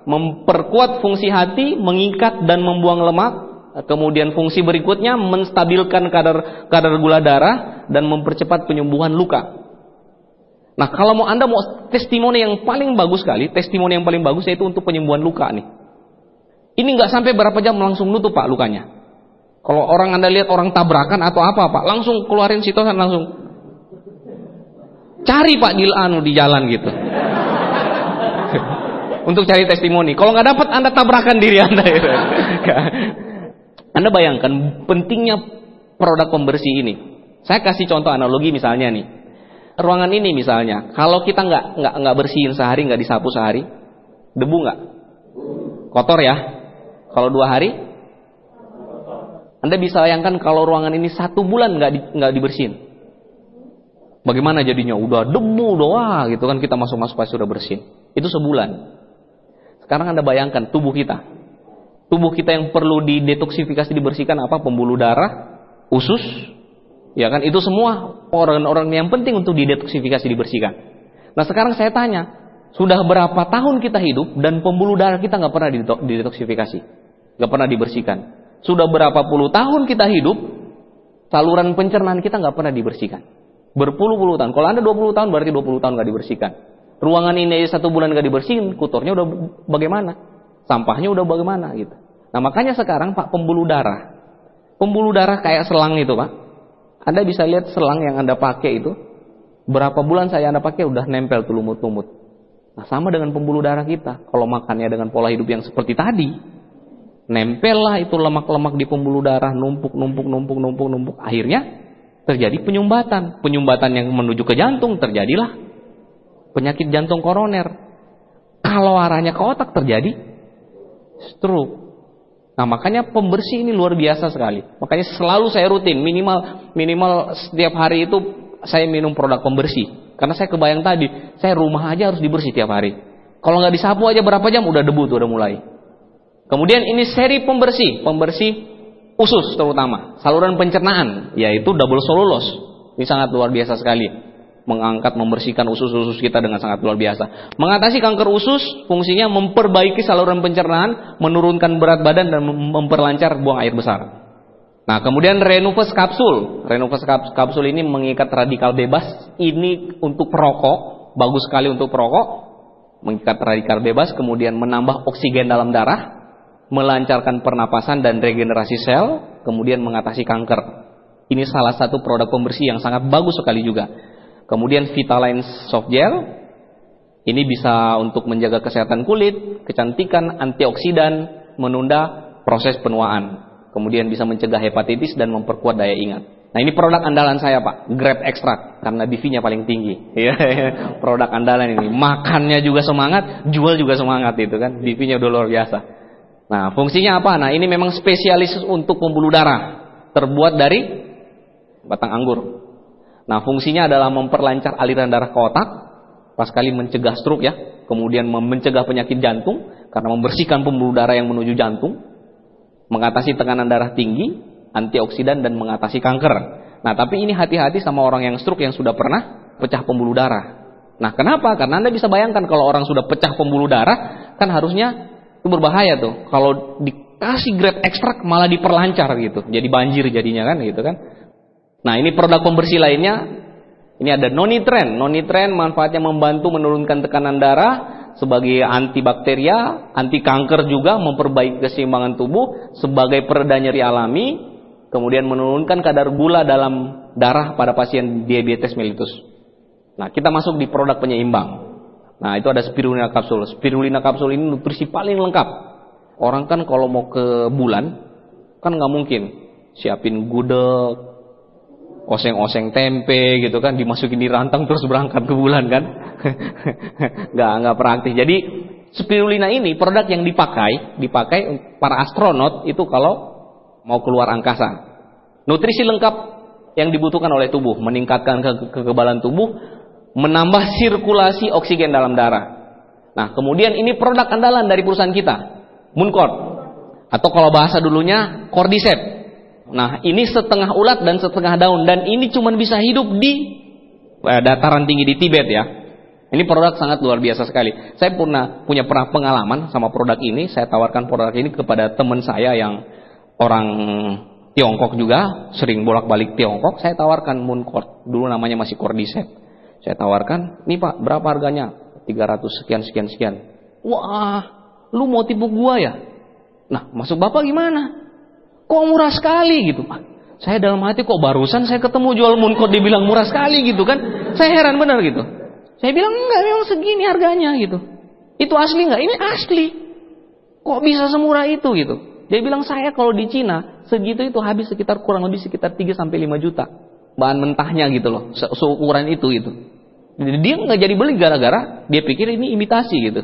[SPEAKER 1] memperkuat fungsi hati, mengikat dan membuang lemak. Kemudian fungsi berikutnya menstabilkan kadar gula darah dan mempercepat penyembuhan luka. Nah, kalau Anda mau testimoni yang paling bagus sekali, testimoni yang paling bagus yaitu untuk penyembuhan luka nih. Ini nggak sampai berapa jam langsung nutup, Pak, lukanya. Kalau orang Anda lihat orang tabrakan atau apa, Pak, langsung keluarin sitosan langsung. Cari, Pak, di jalan gitu. Untuk cari testimoni. Kalau nggak dapat, Anda tabrakan diri Anda. Gitu. Anda bayangkan pentingnya produk pembersih ini. Saya kasih contoh analogi misalnya nih. Ruangan ini misalnya, kalau kita nggak bersihin sehari, nggak disapu sehari, debu nggak? Kotor ya. Kalau 2 hari, Anda bisa bayangkan kalau ruangan ini 1 bulan nggak dibersihin. Bagaimana jadinya? Udah debu doang gitu kan, kita masuk pasti udah bersih. Itu sebulan. Sekarang Anda bayangkan tubuh kita. Tubuh kita yang perlu didetoksifikasi, dibersihkan apa? Pembuluh darah, usus, ya kan? Itu semua organ-organ yang penting untuk didetoksifikasi, dibersihkan. Nah, sekarang saya tanya, sudah berapa tahun kita hidup dan pembuluh darah kita nggak pernah didetoksifikasi, nggak pernah dibersihkan? Sudah berapa puluh tahun kita hidup, saluran pencernaan kita nggak pernah dibersihkan. Berpuluh-puluh tahun. Kalau Anda 20 tahun, berarti 20 tahun nggak dibersihkan. Ruangan ini 1 bulan nggak dibersihin, kotornya udah bagaimana? Sampahnya udah bagaimana gitu. Nah, makanya sekarang, Pak, pembuluh darah Pembuluh darah kayak selang itu, Pak. Anda bisa lihat selang yang Anda pakai itu, berapa bulan saya Anda pakai udah nempel tuh lumut-lumut. Nah, sama dengan pembuluh darah kita. Kalau makannya dengan pola hidup yang seperti tadi, nempel lah itu lemak-lemak di pembuluh darah, numpuk. Akhirnya terjadi penyumbatan. Penyumbatan yang menuju ke jantung, terjadilah penyakit jantung koroner. Kalau arahnya ke otak, terjadi stroke. Nah, makanya pembersih ini luar biasa sekali. Makanya selalu saya rutin, minimal setiap hari itu saya minum produk pembersih. Karena saya kebayang tadi, saya rumah aja harus dibersih tiap hari. Kalau nggak disapu aja berapa jam udah debu tuh, udah mulai. Kemudian ini seri pembersih usus terutama, saluran pencernaan, yaitu double cellulose. Ini sangat luar biasa sekali. Membersihkan usus-usus kita dengan sangat luar biasa. Mengatasi kanker usus, fungsinya memperbaiki saluran pencernaan, menurunkan berat badan dan memperlancar buang air besar. Nah, kemudian Renuvus kapsul. Renuvus kapsul ini mengikat radikal bebas. Ini untuk perokok, bagus sekali untuk perokok. Mengikat radikal bebas, kemudian menambah oksigen dalam darah, melancarkan pernapasan dan regenerasi sel, kemudian mengatasi kanker. Ini salah satu produk pembersih yang sangat bagus sekali juga. Kemudian Vitaline Soft Gel, ini bisa untuk menjaga kesehatan kulit, kecantikan, antioksidan, menunda proses penuaan. Kemudian bisa mencegah hepatitis dan memperkuat daya ingat. Nah, ini produk andalan saya, Pak, Grape Extract, karena BV-nya paling tinggi. Produk andalan ini, makannya juga semangat, jual juga semangat itu kan, BV-nya udah luar biasa. Nah, fungsinya apa? Nah, ini memang spesialis untuk pembuluh darah, terbuat dari batang anggur. Nah, fungsinya adalah memperlancar aliran darah ke otak, pas kali mencegah stroke ya, kemudian mencegah penyakit jantung, karena membersihkan pembuluh darah yang menuju jantung, mengatasi tekanan darah tinggi, antioksidan, dan mengatasi kanker. Nah, tapi ini hati-hati sama orang yang stroke yang sudah pernah pecah pembuluh darah. Nah, kenapa? Karena Anda bisa bayangkan kalau orang sudah pecah pembuluh darah, kan harusnya itu berbahaya tuh. Kalau dikasih Grape Extract malah diperlancar gitu, jadi banjir jadinya kan gitu kan. Nah, ini produk pembersih lainnya. Ini ada Nonitren. Nonitren manfaatnya membantu menurunkan tekanan darah sebagai antibakteria, anti kanker juga, memperbaiki keseimbangan tubuh sebagai pereda nyeri alami, kemudian menurunkan kadar gula dalam darah pada pasien diabetes mellitus. Nah, kita masuk di produk penyeimbang. Nah, itu ada spirulina kapsul. Spirulina kapsul ini nutrisi paling lengkap. Orang kan kalau mau ke bulan, kan nggak mungkin siapin gudeg, oseng-oseng tempe gitu kan, dimasukin di rantang terus berangkat ke bulan kan. nggak praktis. Jadi spirulina ini produk yang dipakai para astronot itu kalau mau keluar angkasa. Nutrisi lengkap yang dibutuhkan oleh tubuh, meningkatkan kekebalan tubuh, menambah sirkulasi oksigen dalam darah. Nah, kemudian ini produk andalan dari perusahaan kita, Mooncort, atau kalau bahasa dulunya Cordyceps. Nah, ini setengah ulat dan setengah daun, dan ini cuma bisa hidup di dataran tinggi di Tibet ya. Ini produk sangat luar biasa sekali. Saya punya pengalaman sama produk ini. Saya tawarkan produk ini kepada teman saya yang orang Tiongkok juga, sering bolak-balik Tiongkok. Saya tawarkan Mooncort, dulu namanya masih Cordyceps. Saya tawarkan, nih Pak, berapa harganya? 300 sekian. Wah, lu mau tipu gua ya? Nah, maksud Bapak gimana? Kok murah sekali gitu, Pak? Saya dalam hati, kok barusan saya ketemu jual Mooncort dibilang murah sekali gitu kan? Saya heran benar gitu. Saya bilang enggak, memang segini harganya gitu. Itu asli enggak? Ini asli. Kok bisa semurah itu gitu? Dia bilang, saya kalau di Cina segitu itu habis kurang lebih sekitar 3 sampai 5 juta bahan mentahnya gitu loh, seukuran itu gitu. Jadi dia nggak jadi beli gara-gara dia pikir ini imitasi gitu.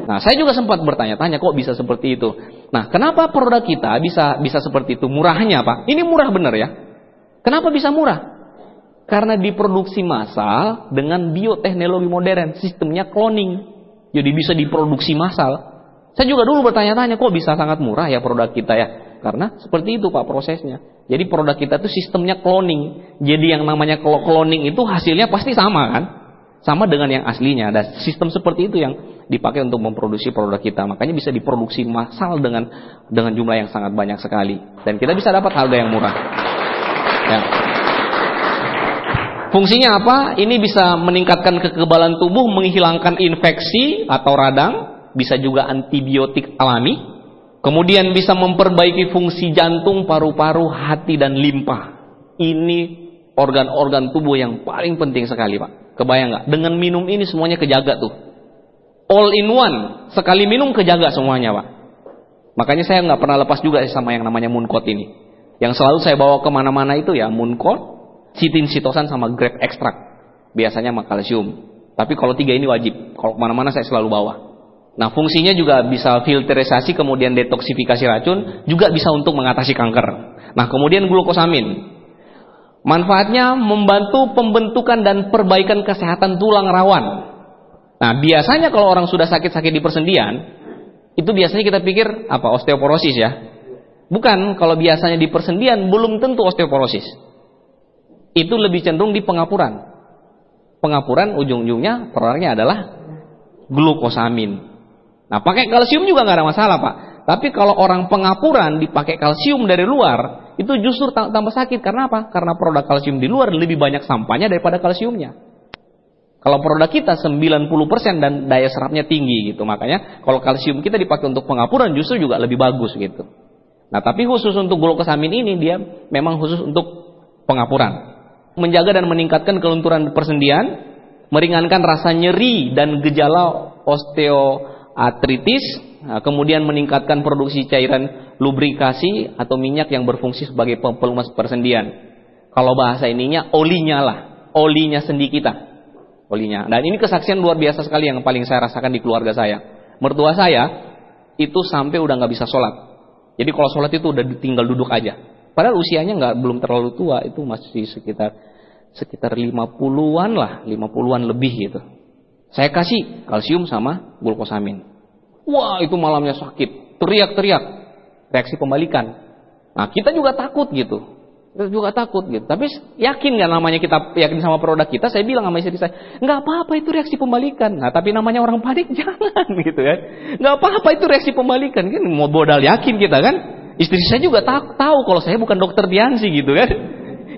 [SPEAKER 1] Nah, saya juga sempat bertanya-tanya kok bisa seperti itu. Nah, kenapa produk kita bisa seperti itu? Murahnya, Pak. Ini murah bener ya. Kenapa bisa murah? Karena diproduksi massal dengan bioteknologi modern, sistemnya cloning. Jadi bisa diproduksi massal. Saya juga dulu bertanya-tanya kok bisa sangat murah ya produk kita ya. Karena seperti itu Pak prosesnya. Jadi produk kita itu sistemnya cloning. Jadi yang namanya cloning itu hasilnya pasti sama kan? Sama dengan yang aslinya. Dan sistem seperti itu yang dipakai untuk memproduksi produk kita. Makanya bisa diproduksi massal dengan jumlah yang sangat banyak sekali. Dan kita bisa dapat harga yang murah. Ya. Fungsinya apa? Ini bisa meningkatkan kekebalan tubuh, menghilangkan infeksi atau radang. Bisa juga antibiotik alami. Kemudian bisa memperbaiki fungsi jantung, paru-paru, hati, dan limpa. Ini organ-organ tubuh yang paling penting sekali, Pak. Kebayang nggak? Dengan minum ini semuanya kejaga tuh. All in one. Sekali minum kejaga semuanya, Pak. Makanya saya nggak pernah lepas juga sama yang namanya Mooncott ini. Yang selalu saya bawa kemana-mana itu ya Mooncott, chitin sitosan sama grape extract. Biasanya sama kalsium. Tapi kalau 3 ini wajib. Kalau kemana-mana saya selalu bawa. Nah, fungsinya juga bisa filterisasi, kemudian detoksifikasi racun, juga bisa untuk mengatasi kanker. Nah, kemudian glukosamin. Manfaatnya membantu pembentukan dan perbaikan kesehatan tulang rawan. Nah, biasanya kalau orang sudah sakit-sakit di persendian, itu biasanya kita pikir apa? Osteoporosis ya. Bukan, kalau biasanya di persendian belum tentu osteoporosis. Itu lebih cenderung di pengapuran. Pengapuran ujung-ujungnya produknya adalah glukosamin. Nah, pakai kalsium juga nggak ada masalah, Pak. Tapi kalau orang pengapuran dipakai kalsium dari luar, itu justru tambah sakit. Karena apa? Karena produk kalsium di luar lebih banyak sampahnya daripada kalsiumnya. Kalau produk kita 90% dan daya serapnya tinggi gitu. Makanya kalau kalsium kita dipakai untuk pengapuran justru juga lebih bagus gitu. Nah, tapi khusus untuk glukosamin ini dia memang khusus untuk pengapuran. Menjaga dan meningkatkan kelunturan persendian, meringankan rasa nyeri dan gejala osteoartritis, kemudian meningkatkan produksi cairan lubrikasi atau minyak yang berfungsi sebagai pelumas persendian. Kalau bahasa ininya olinya lah, olinya sendi kita. Olinya. Dan ini kesaksian luar biasa sekali yang paling saya rasakan di keluarga saya. Mertua saya itu sampai udah nggak bisa sholat. Jadi kalau sholat itu udah tinggal duduk aja. Padahal usianya belum terlalu tua, itu masih sekitar 50-an lah, 50-an lebih gitu. Saya kasih kalsium sama glukosamin. Wah, itu malamnya sakit, teriak-teriak, reaksi pembalikan. Nah, kita juga takut gitu. Kita juga takut gitu. Tapi yakin nggak namanya kita yakin sama produk kita? Saya bilang sama istri saya, nggak apa-apa itu reaksi pembalikan. Nah, tapi namanya orang panik jangan gitu kan. Nggak apa-apa itu reaksi pembalikan kan. Mau modal yakin kita kan. Istri saya juga tahu kalau saya bukan dokter Diansi gitu kan.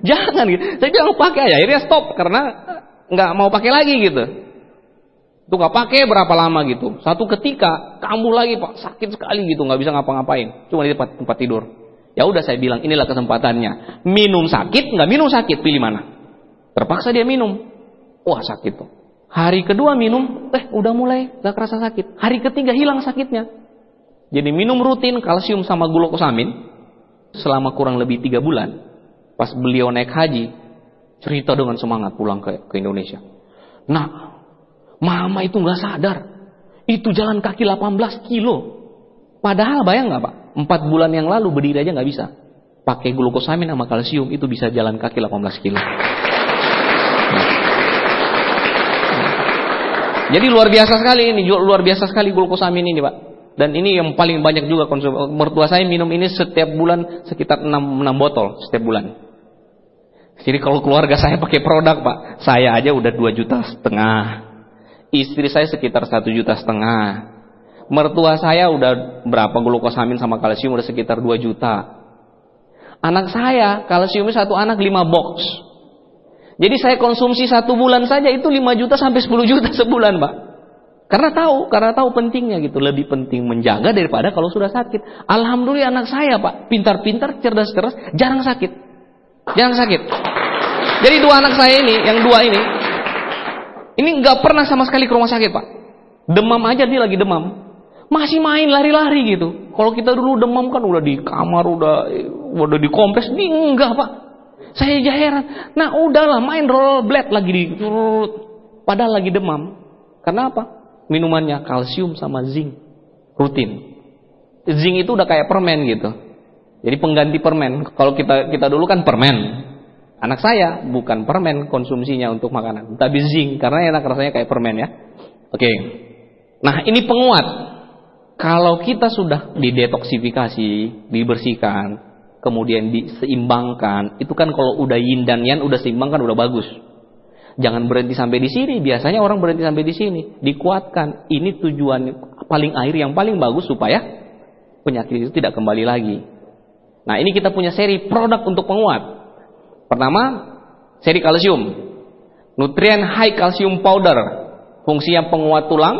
[SPEAKER 1] Jangan gitu. Saya bilang pakai aja. Akhirnya stop karena nggak mau pakai lagi gitu. Itu nggak pakai berapa lama gitu. Satu ketika kambuh lagi Pak, sakit sekali gitu, nggak bisa ngapa-ngapain. Cuma di tempat tidur. Ya udah saya bilang inilah kesempatannya. Minum sakit, nggak minum sakit, pilih mana? Terpaksa dia minum. Wah sakit tuh. Hari kedua minum, udah mulai nggak kerasa sakit. Hari ketiga hilang sakitnya. Jadi minum rutin kalsium sama glukosamin selama kurang lebih 3 bulan. Pas beliau naik haji, cerita dengan semangat pulang ke Indonesia. Nah, mama itu nggak sadar. Itu jalan kaki 18 kilo. Padahal bayang nggak Pak? 4 bulan yang lalu berdiri aja nggak bisa. Pakai glukosamin sama kalsium itu bisa jalan kaki 18 kilo. Jadi luar biasa sekali ini, luar biasa sekali glukosamin ini Pak. Dan ini yang paling banyak juga konsumsi. Mertua saya minum ini setiap bulan sekitar 6 botol setiap bulan. Jadi kalau keluarga saya pakai produk Pak, saya aja udah 2,5 juta. Istri saya sekitar 1,5 juta. Mertua saya udah berapa glukosamin sama kalsium udah sekitar 2 juta. Anak saya kalsiumnya satu anak 5 box. Jadi saya konsumsi 1 bulan saja itu 5 juta sampai 10 juta sebulan, Pak. Karena tahu pentingnya gitu. Lebih penting menjaga daripada kalau sudah sakit. Alhamdulillah anak saya, Pak, pintar-pintar, cerdas-cerdas, jarang sakit. Jarang sakit. Jadi 2 anak saya ini, yang 2 ini nggak pernah sama sekali ke rumah sakit, Pak. Demam aja dia lagi demam. Masih main lari-lari gitu. Kalau kita dulu demam kan udah di kamar, udah di kompres. Ini enggak Pak. Saya aja heran. Nah udahlah main rollerblade lagi padahal lagi demam. Karena apa? Minumannya kalsium sama zinc rutin. Zinc itu udah kayak permen gitu. Jadi pengganti permen. Kalau kita dulu kan permen. Anak saya bukan permen konsumsinya untuk makanan, tapi zinc karena enak rasanya kayak permen ya. Oke. Nah ini penguat. Kalau kita sudah didetoksifikasi, dibersihkan, kemudian diseimbangkan, itu kan kalau udah yin dan yang udah seimbang kan udah bagus. Jangan berhenti sampai di sini. Biasanya orang berhenti sampai di sini. Dikuatkan. Ini tujuan paling akhir yang paling bagus supaya penyakit itu tidak kembali lagi. Nah ini kita punya seri produk untuk penguat. Pertama, seri kalsium. Nutrien High Calcium Powder. Fungsinya penguat tulang,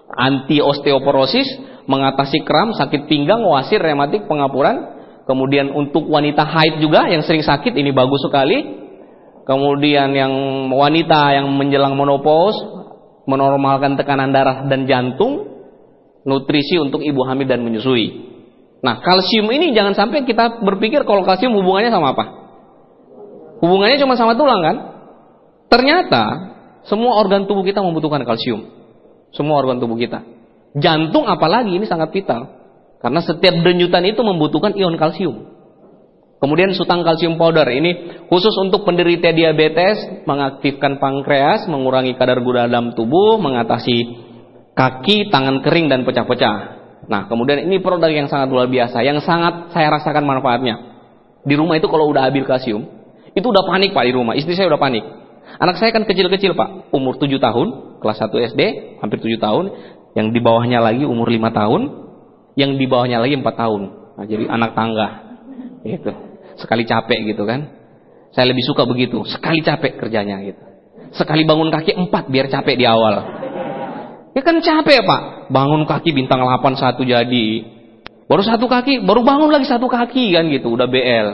[SPEAKER 1] anti osteoporosis, mengatasi kram, sakit pinggang, wasir, rematik, pengapuran. Kemudian untuk wanita haid juga yang sering sakit, ini bagus sekali. Kemudian yang wanita yang menjelang menopause, menormalkan tekanan darah dan jantung. Nutrisi untuk ibu hamil dan menyusui. Nah, kalsium ini jangan sampai kita berpikir kalau kalsium hubungannya sama apa? Hubungannya cuma sama tulang kan? Ternyata semua organ tubuh kita membutuhkan kalsium. Semua organ tubuh kita. Jantung apalagi ini sangat vital. Karena setiap denyutan itu membutuhkan ion kalsium. Kemudian sutang kalsium powder ini khusus untuk penderita diabetes, mengaktifkan pankreas, mengurangi kadar gula dalam tubuh, mengatasi kaki, tangan kering dan pecah-pecah. Nah, kemudian ini produk yang sangat luar biasa, yang sangat saya rasakan manfaatnya. Di rumah itu kalau udah habis kalsium, itu udah panik Pak di rumah. Istri saya udah panik. Anak saya kan kecil-kecil Pak, umur 7 tahun, kelas 1 SD, hampir 7 tahun. Yang di bawahnya lagi umur 5 tahun, yang di bawahnya lagi 4 tahun. Nah, jadi anak tangga. Gitu. Sekali capek gitu kan. Saya lebih suka begitu, sekali capek kerjanya gitu. Sekali bangun kaki 4 biar capek di awal. Ya kan capek Pak, bangun kaki bintang 81 jadi. Baru satu kaki, baru bangun lagi satu kaki kan gitu, udah BL.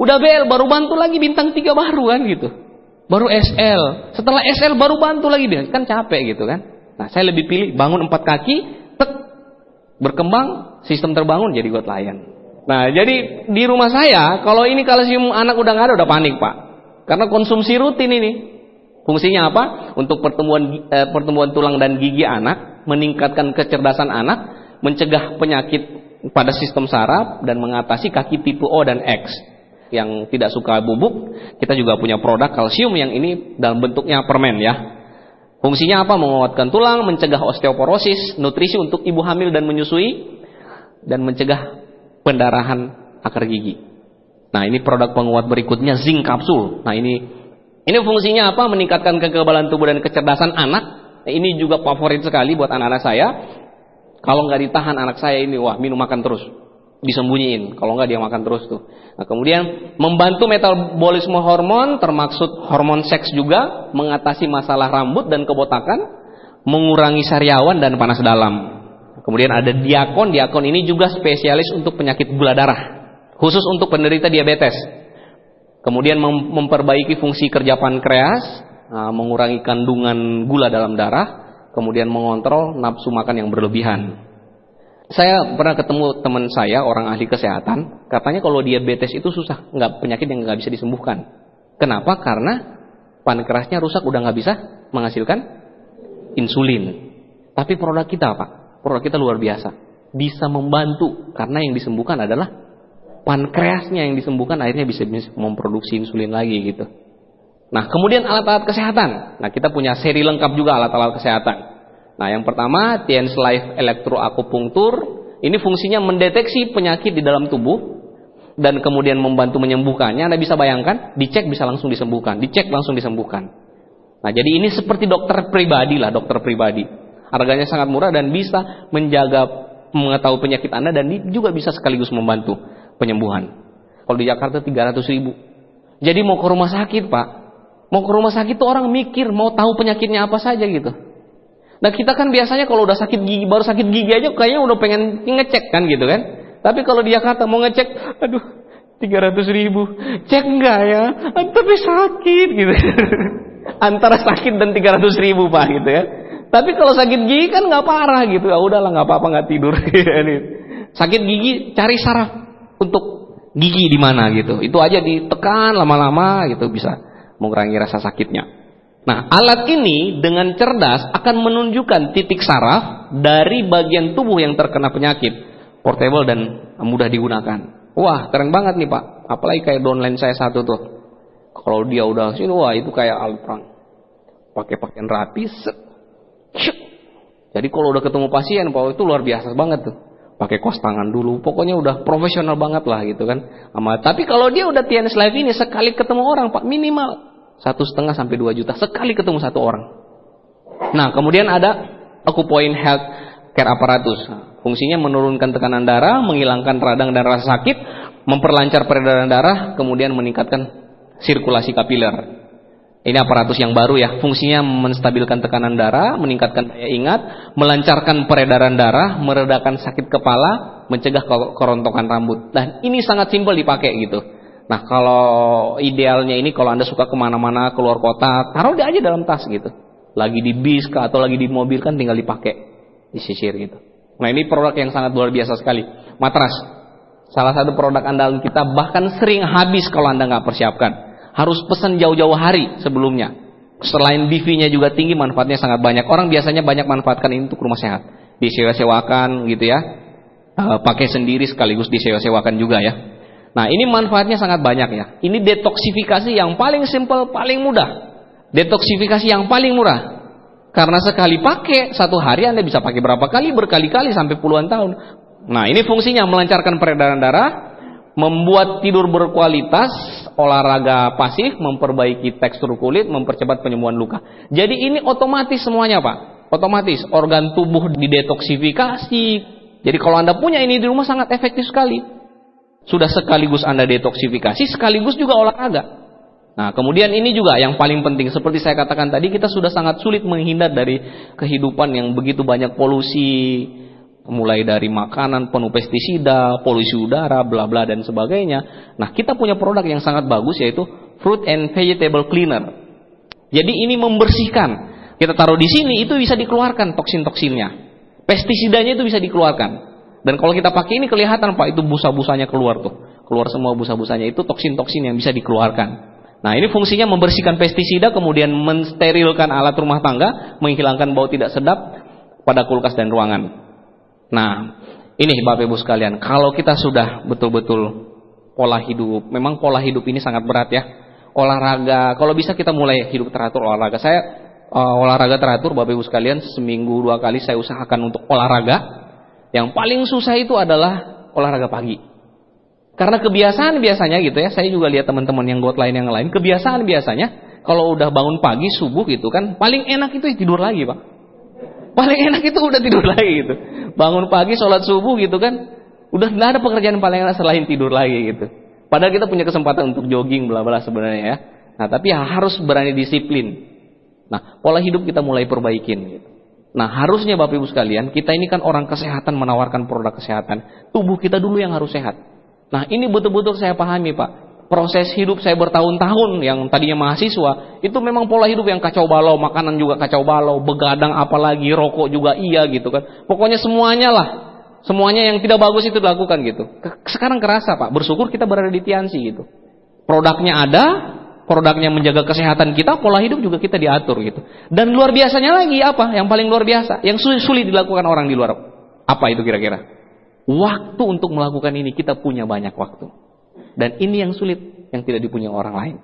[SPEAKER 1] Udah BL, baru bantu lagi bintang 3 baru kan gitu. Baru SL, setelah SL baru bantu lagi dia, kan capek gitu kan. Nah saya lebih pilih bangun 4 kaki, tek, berkembang, sistem terbangun jadi God Lion. Nah jadi di rumah saya, kalau ini kalsium anak udah nggak ada, udah panik Pak. Karena konsumsi rutin ini. Fungsinya apa? Untuk pertumbuhan tulang dan gigi anak, meningkatkan kecerdasan anak, mencegah penyakit pada sistem saraf, dan mengatasi kaki tipe O dan X. Yang tidak suka bubuk, kita juga punya produk kalsium yang ini dalam bentuknya permen ya. Fungsinya apa? Menguatkan tulang, mencegah osteoporosis, nutrisi untuk ibu hamil dan menyusui, dan mencegah pendarahan akar gigi. Nah ini produk penguat berikutnya, zinc kapsul. Nah ini fungsinya apa? Meningkatkan kekebalan tubuh dan kecerdasan anak. Ini juga favorit sekali buat anak-anak saya. Kalau nggak ditahan anak saya ini, wah minum makan terus, disembunyiin. Kalau nggak dia makan terus tuh. Nah, kemudian membantu metabolisme hormon, termaksud hormon seks juga, mengatasi masalah rambut dan kebotakan, mengurangi sariawan dan panas dalam. Kemudian ada diakon. Diakon ini juga spesialis untuk penyakit gula darah, khusus untuk penderita diabetes. Kemudian memperbaiki fungsi kerja pankreas, mengurangi kandungan gula dalam darah, kemudian mengontrol nafsu makan yang berlebihan. Saya pernah ketemu teman saya, orang ahli kesehatan, katanya kalau diabetes itu susah, penyakit yang nggak bisa disembuhkan. Kenapa? Karena pankreasnya rusak, udah nggak bisa menghasilkan insulin. Tapi produk kita Pak, produk kita luar biasa, bisa membantu karena yang disembuhkan adalah pankreasnya, yang disembuhkan akhirnya bisa memproduksi insulin lagi gitu. Nah kemudian alat-alat kesehatan. Nah kita punya seri lengkap juga alat-alat kesehatan. Nah yang pertama TNS Life Elektroakupunktur. Ini fungsinya mendeteksi penyakit di dalam tubuh dan kemudian membantu menyembuhkannya. Anda bisa bayangkan, dicek bisa langsung disembuhkan, dicek langsung disembuhkan. Nah jadi ini seperti dokter pribadi lah, dokter pribadi. Harganya sangat murah dan bisa mengetahui penyakit Anda, dan juga bisa sekaligus membantu penyembuhan. Kalau di Jakarta 300.000. Jadi mau ke rumah sakit Pak, mau ke rumah sakit tuh orang mikir mau tahu penyakitnya apa saja gitu. Nah kita kan biasanya kalau udah sakit gigi, baru sakit gigi aja kayaknya udah pengen ngecek kan gitu kan. Tapi kalau di Jakarta mau ngecek, aduh 300.000, cek enggak ya? Tapi sakit gitu. Antara sakit dan 300.000 Pak gitu ya. Tapi kalau sakit gigi kan nggak parah gitu, ya udahlah nggak apa-apa, nggak tidur. Sakit gigi cari saraf untuk gigi di mana gitu, itu aja ditekan lama-lama gitu bisa mengurangi rasa sakitnya. Nah alat ini dengan cerdas akan menunjukkan titik saraf dari bagian tubuh yang terkena penyakit, portable dan mudah digunakan. Wah keren banget nih Pak, apalagi kayak downline saya satu tuh, kalau dia udah sini wah itu kayak alat perang, pakai pakaian rapi, set. Jadi kalau udah ketemu pasien Pak itu luar biasa banget tuh. Pakai kos tangan dulu, pokoknya udah profesional banget lah gitu kan. Tapi kalau dia udah TNS Life ini sekali ketemu orang Pak minimal 1,5 sampai 2 juta sekali ketemu satu orang. Nah kemudian ada Akupoint Health Care Apparatus. Fungsinya menurunkan tekanan darah, menghilangkan radang dan rasa sakit, memperlancar peredaran darah, kemudian meningkatkan sirkulasi kapiler. Ini aparatus yang baru ya, fungsinya menstabilkan tekanan darah, meningkatkan daya ingat, melancarkan peredaran darah, meredakan sakit kepala, mencegah kerontokan rambut. Dan ini sangat simpel dipakai gitu. Nah kalau idealnya ini kalau Anda suka kemana-mana, keluar kota, taruh dia aja dalam tas gitu. Lagi di bis atau lagi di mobil kan tinggal dipakai, disisir gitu. Nah ini produk yang sangat luar biasa sekali. Matras, salah satu produk andalan kita, bahkan sering habis kalau Anda nggak persiapkan. Harus pesan jauh-jauh hari sebelumnya. Selain BV-nya juga tinggi, manfaatnya sangat banyak. Orang biasanya banyak manfaatkan ini untuk rumah sehat. Disewa-sewakan gitu ya. Pakai sendiri sekaligus disewa-sewakan juga ya. Nah ini manfaatnya sangat banyak ya. Ini detoksifikasi yang paling simple, paling mudah. Detoksifikasi yang paling murah. Karena sekali pakai, satu hari Anda bisa pakai berapa kali, berkali-kali sampai puluhan tahun. Nah ini fungsinya melancarkan peredaran darah, membuat tidur berkualitas, olahraga pasif, memperbaiki tekstur kulit, mempercepat penyembuhan luka. Jadi ini otomatis semuanya Pak. Otomatis organ tubuh didetoksifikasi. Jadi kalau Anda punya ini di rumah sangat efektif sekali. Sudah sekaligus Anda detoksifikasi, sekaligus juga olahraga. Nah kemudian ini juga yang paling penting. Seperti saya katakan tadi, kita sudah sangat sulit menghindar dari kehidupan yang begitu banyak polusi. Mulai dari makanan penuh pestisida, polusi udara, bla bla dan sebagainya. Nah, kita punya produk yang sangat bagus yaitu Fruit and Vegetable Cleaner. Jadi ini membersihkan. Kita taruh di sini itu bisa dikeluarkan toksin-toksinnya. Pestisidanya itu bisa dikeluarkan. Dan kalau kita pakai ini kelihatan Pak, itu busa-busanya keluar tuh. Keluar semua busa-busanya, itu toksin-toksin yang bisa dikeluarkan. Nah, ini fungsinya membersihkan pestisida, kemudian mensterilkan alat rumah tangga, menghilangkan bau tidak sedap pada kulkas dan ruangan. Nah, ini Bapak Ibu sekalian, kalau kita sudah betul-betul pola hidup, memang pola hidup ini sangat berat ya. Olahraga, kalau bisa kita mulai hidup teratur olahraga. Saya olahraga teratur Bapak Ibu sekalian, seminggu 2 kali saya usahakan untuk olahraga. Yang paling susah itu adalah olahraga pagi. Karena kebiasaan biasanya gitu ya, saya juga lihat teman-teman yang got lain yang lain, kebiasaan biasanya kalau udah bangun pagi subuh gitu kan, paling enak itu tidur lagi Pak. Paling enak itu udah tidur lagi gitu. Bangun pagi, sholat subuh gitu kan, udah nggak ada pekerjaan paling enak selain tidur lagi gitu. Padahal kita punya kesempatan untuk jogging bla bla sebenarnya ya. Nah tapi harus berani disiplin. Nah pola hidup kita mulai perbaikin gitu. Nah harusnya Bapak Ibu sekalian, kita ini kan orang kesehatan menawarkan produk kesehatan. Tubuh kita dulu yang harus sehat. Nah ini betul-betul saya pahami Pak. Proses hidup saya bertahun-tahun yang tadinya mahasiswa, itu memang pola hidup yang kacau balau, makanan juga kacau balau, begadang apalagi, rokok juga iya gitu kan. Pokoknya semuanya lah, semuanya yang tidak bagus itu dilakukan gitu. Sekarang kerasa Pak, bersyukur kita berada di Tiansi gitu. Produknya ada, produknya menjaga kesehatan kita, pola hidup juga kita diatur gitu. Dan luar biasanya lagi apa? Yang paling luar biasa, yang sulit dilakukan orang di luar. Apa itu kira-kira? Waktu untuk melakukan ini, kita punya banyak waktu. Dan ini yang sulit, yang tidak dipunyai orang lain.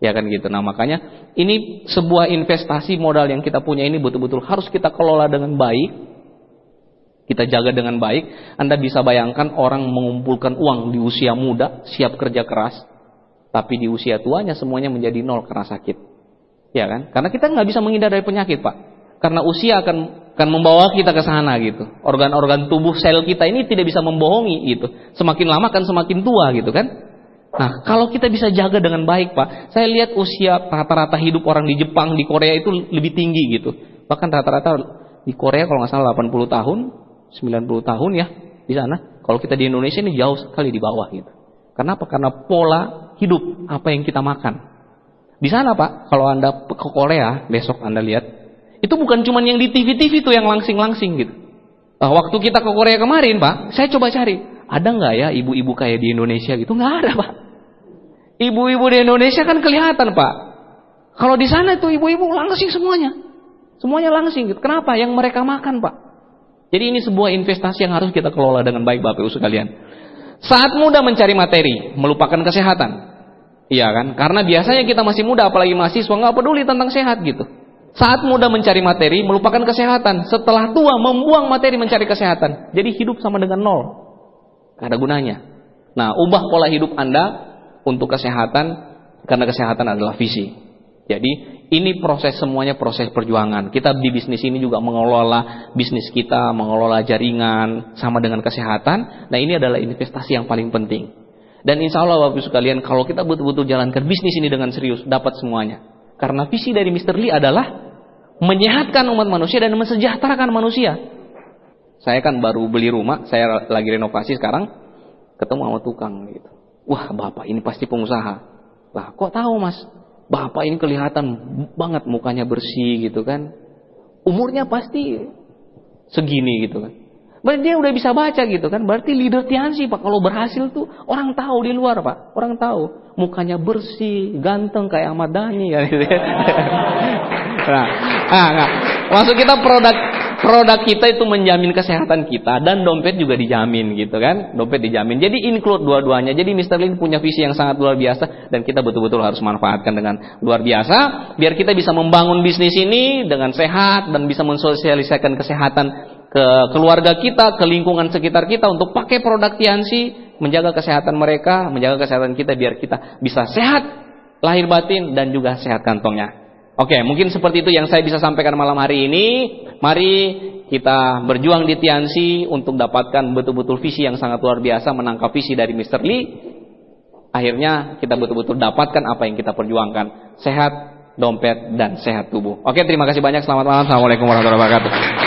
[SPEAKER 1] Ya kan gitu. Nah makanya ini sebuah investasi modal yang kita punya ini betul-betul harus kita kelola dengan baik. Kita jaga dengan baik. Anda bisa bayangkan orang mengumpulkan uang di usia muda, siap kerja keras. Tapi di usia tuanya semuanya menjadi nol karena sakit. Ya kan? Karena kita nggak bisa menghindar dari penyakit Pak. Karena usia akan membawa kita ke sana gitu. Organ-organ tubuh sel kita ini tidak bisa membohongi gitu. Semakin lama kan semakin tua gitu kan. Nah kalau kita bisa jaga dengan baik Pak. Saya lihat usia rata-rata hidup orang di Jepang, di Korea itu lebih tinggi gitu. Bahkan rata-rata di Korea kalau nggak salah 80 tahun, 90 tahun ya di sana. Kalau kita di Indonesia ini jauh sekali di bawah gitu. Kenapa? Karena pola hidup apa yang kita makan. Di sana Pak, kalau Anda ke Korea besok Anda lihat. Itu bukan cuma yang di TV-TV tuh yang langsing-langsing gitu. Nah, waktu kita ke Korea kemarin Pak, saya coba cari. Ada nggak ya ibu-ibu kayak di Indonesia gitu? Nggak ada Pak. Ibu-ibu di Indonesia kan kelihatan Pak. Kalau di sana itu ibu-ibu langsing semuanya. Semuanya langsing gitu. Kenapa? Yang mereka makan Pak. Jadi ini sebuah investasi yang harus kita kelola dengan baik Bapak Ibu sekalian. Saat muda mencari materi, melupakan kesehatan. Iya kan? Karena biasanya kita masih muda, apalagi mahasiswa, nggak peduli tentang sehat gitu. Saat muda mencari materi, melupakan kesehatan. Setelah tua, membuang materi mencari kesehatan. Jadi hidup sama dengan nol. Gak ada gunanya. Nah, ubah pola hidup Anda untuk kesehatan, karena kesehatan adalah visi. Jadi, ini proses semuanya proses perjuangan. Kita di bisnis ini juga mengelola bisnis kita, mengelola jaringan, sama dengan kesehatan. Nah, ini adalah investasi yang paling penting. Dan insya Allah Bapak Ibu sekalian, kalau kita betul-betul jalankan bisnis ini dengan serius, dapat semuanya. Karena visi dari Mr. Lee adalah menyehatkan umat manusia dan mensejahterakan manusia. Saya kan baru beli rumah, saya lagi renovasi sekarang, ketemu sama tukang gitu. Wah, bapak ini pasti pengusaha. Lah, kok tahu mas? Bapak ini kelihatan banget mukanya bersih gitu kan. Umurnya pasti segini gitu kan. Berarti dia udah bisa baca gitu kan. Berarti leader Tianxi Pak, kalau berhasil tuh orang tahu di luar Pak. Orang tahu mukanya bersih, ganteng kayak Ahmad Dhani kan gitu kan. Nah, maksud kita produk kita itu menjamin kesehatan kita dan dompet juga dijamin gitu kan. Dompet dijamin. Jadi include dua-duanya. Jadi Mr. Lee punya visi yang sangat luar biasa dan kita betul-betul harus manfaatkan dengan luar biasa biar kita bisa membangun bisnis ini dengan sehat dan bisa mensosialisasikan kesehatan ke keluarga kita, ke lingkungan sekitar kita untuk pakai produk Tianxi, menjaga kesehatan mereka, menjaga kesehatan kita biar kita bisa sehat lahir batin dan juga sehat kantongnya. Oke, mungkin seperti itu yang saya bisa sampaikan malam hari ini. Mari kita berjuang di Tianxi untuk dapatkan betul-betul visi yang sangat luar biasa, menangkap visi dari Mr. Lee. Akhirnya kita betul-betul dapatkan apa yang kita perjuangkan. Sehat, dompet, dan sehat tubuh. Oke, terima kasih banyak. Selamat malam. Assalamualaikum warahmatullahi wabarakatuh.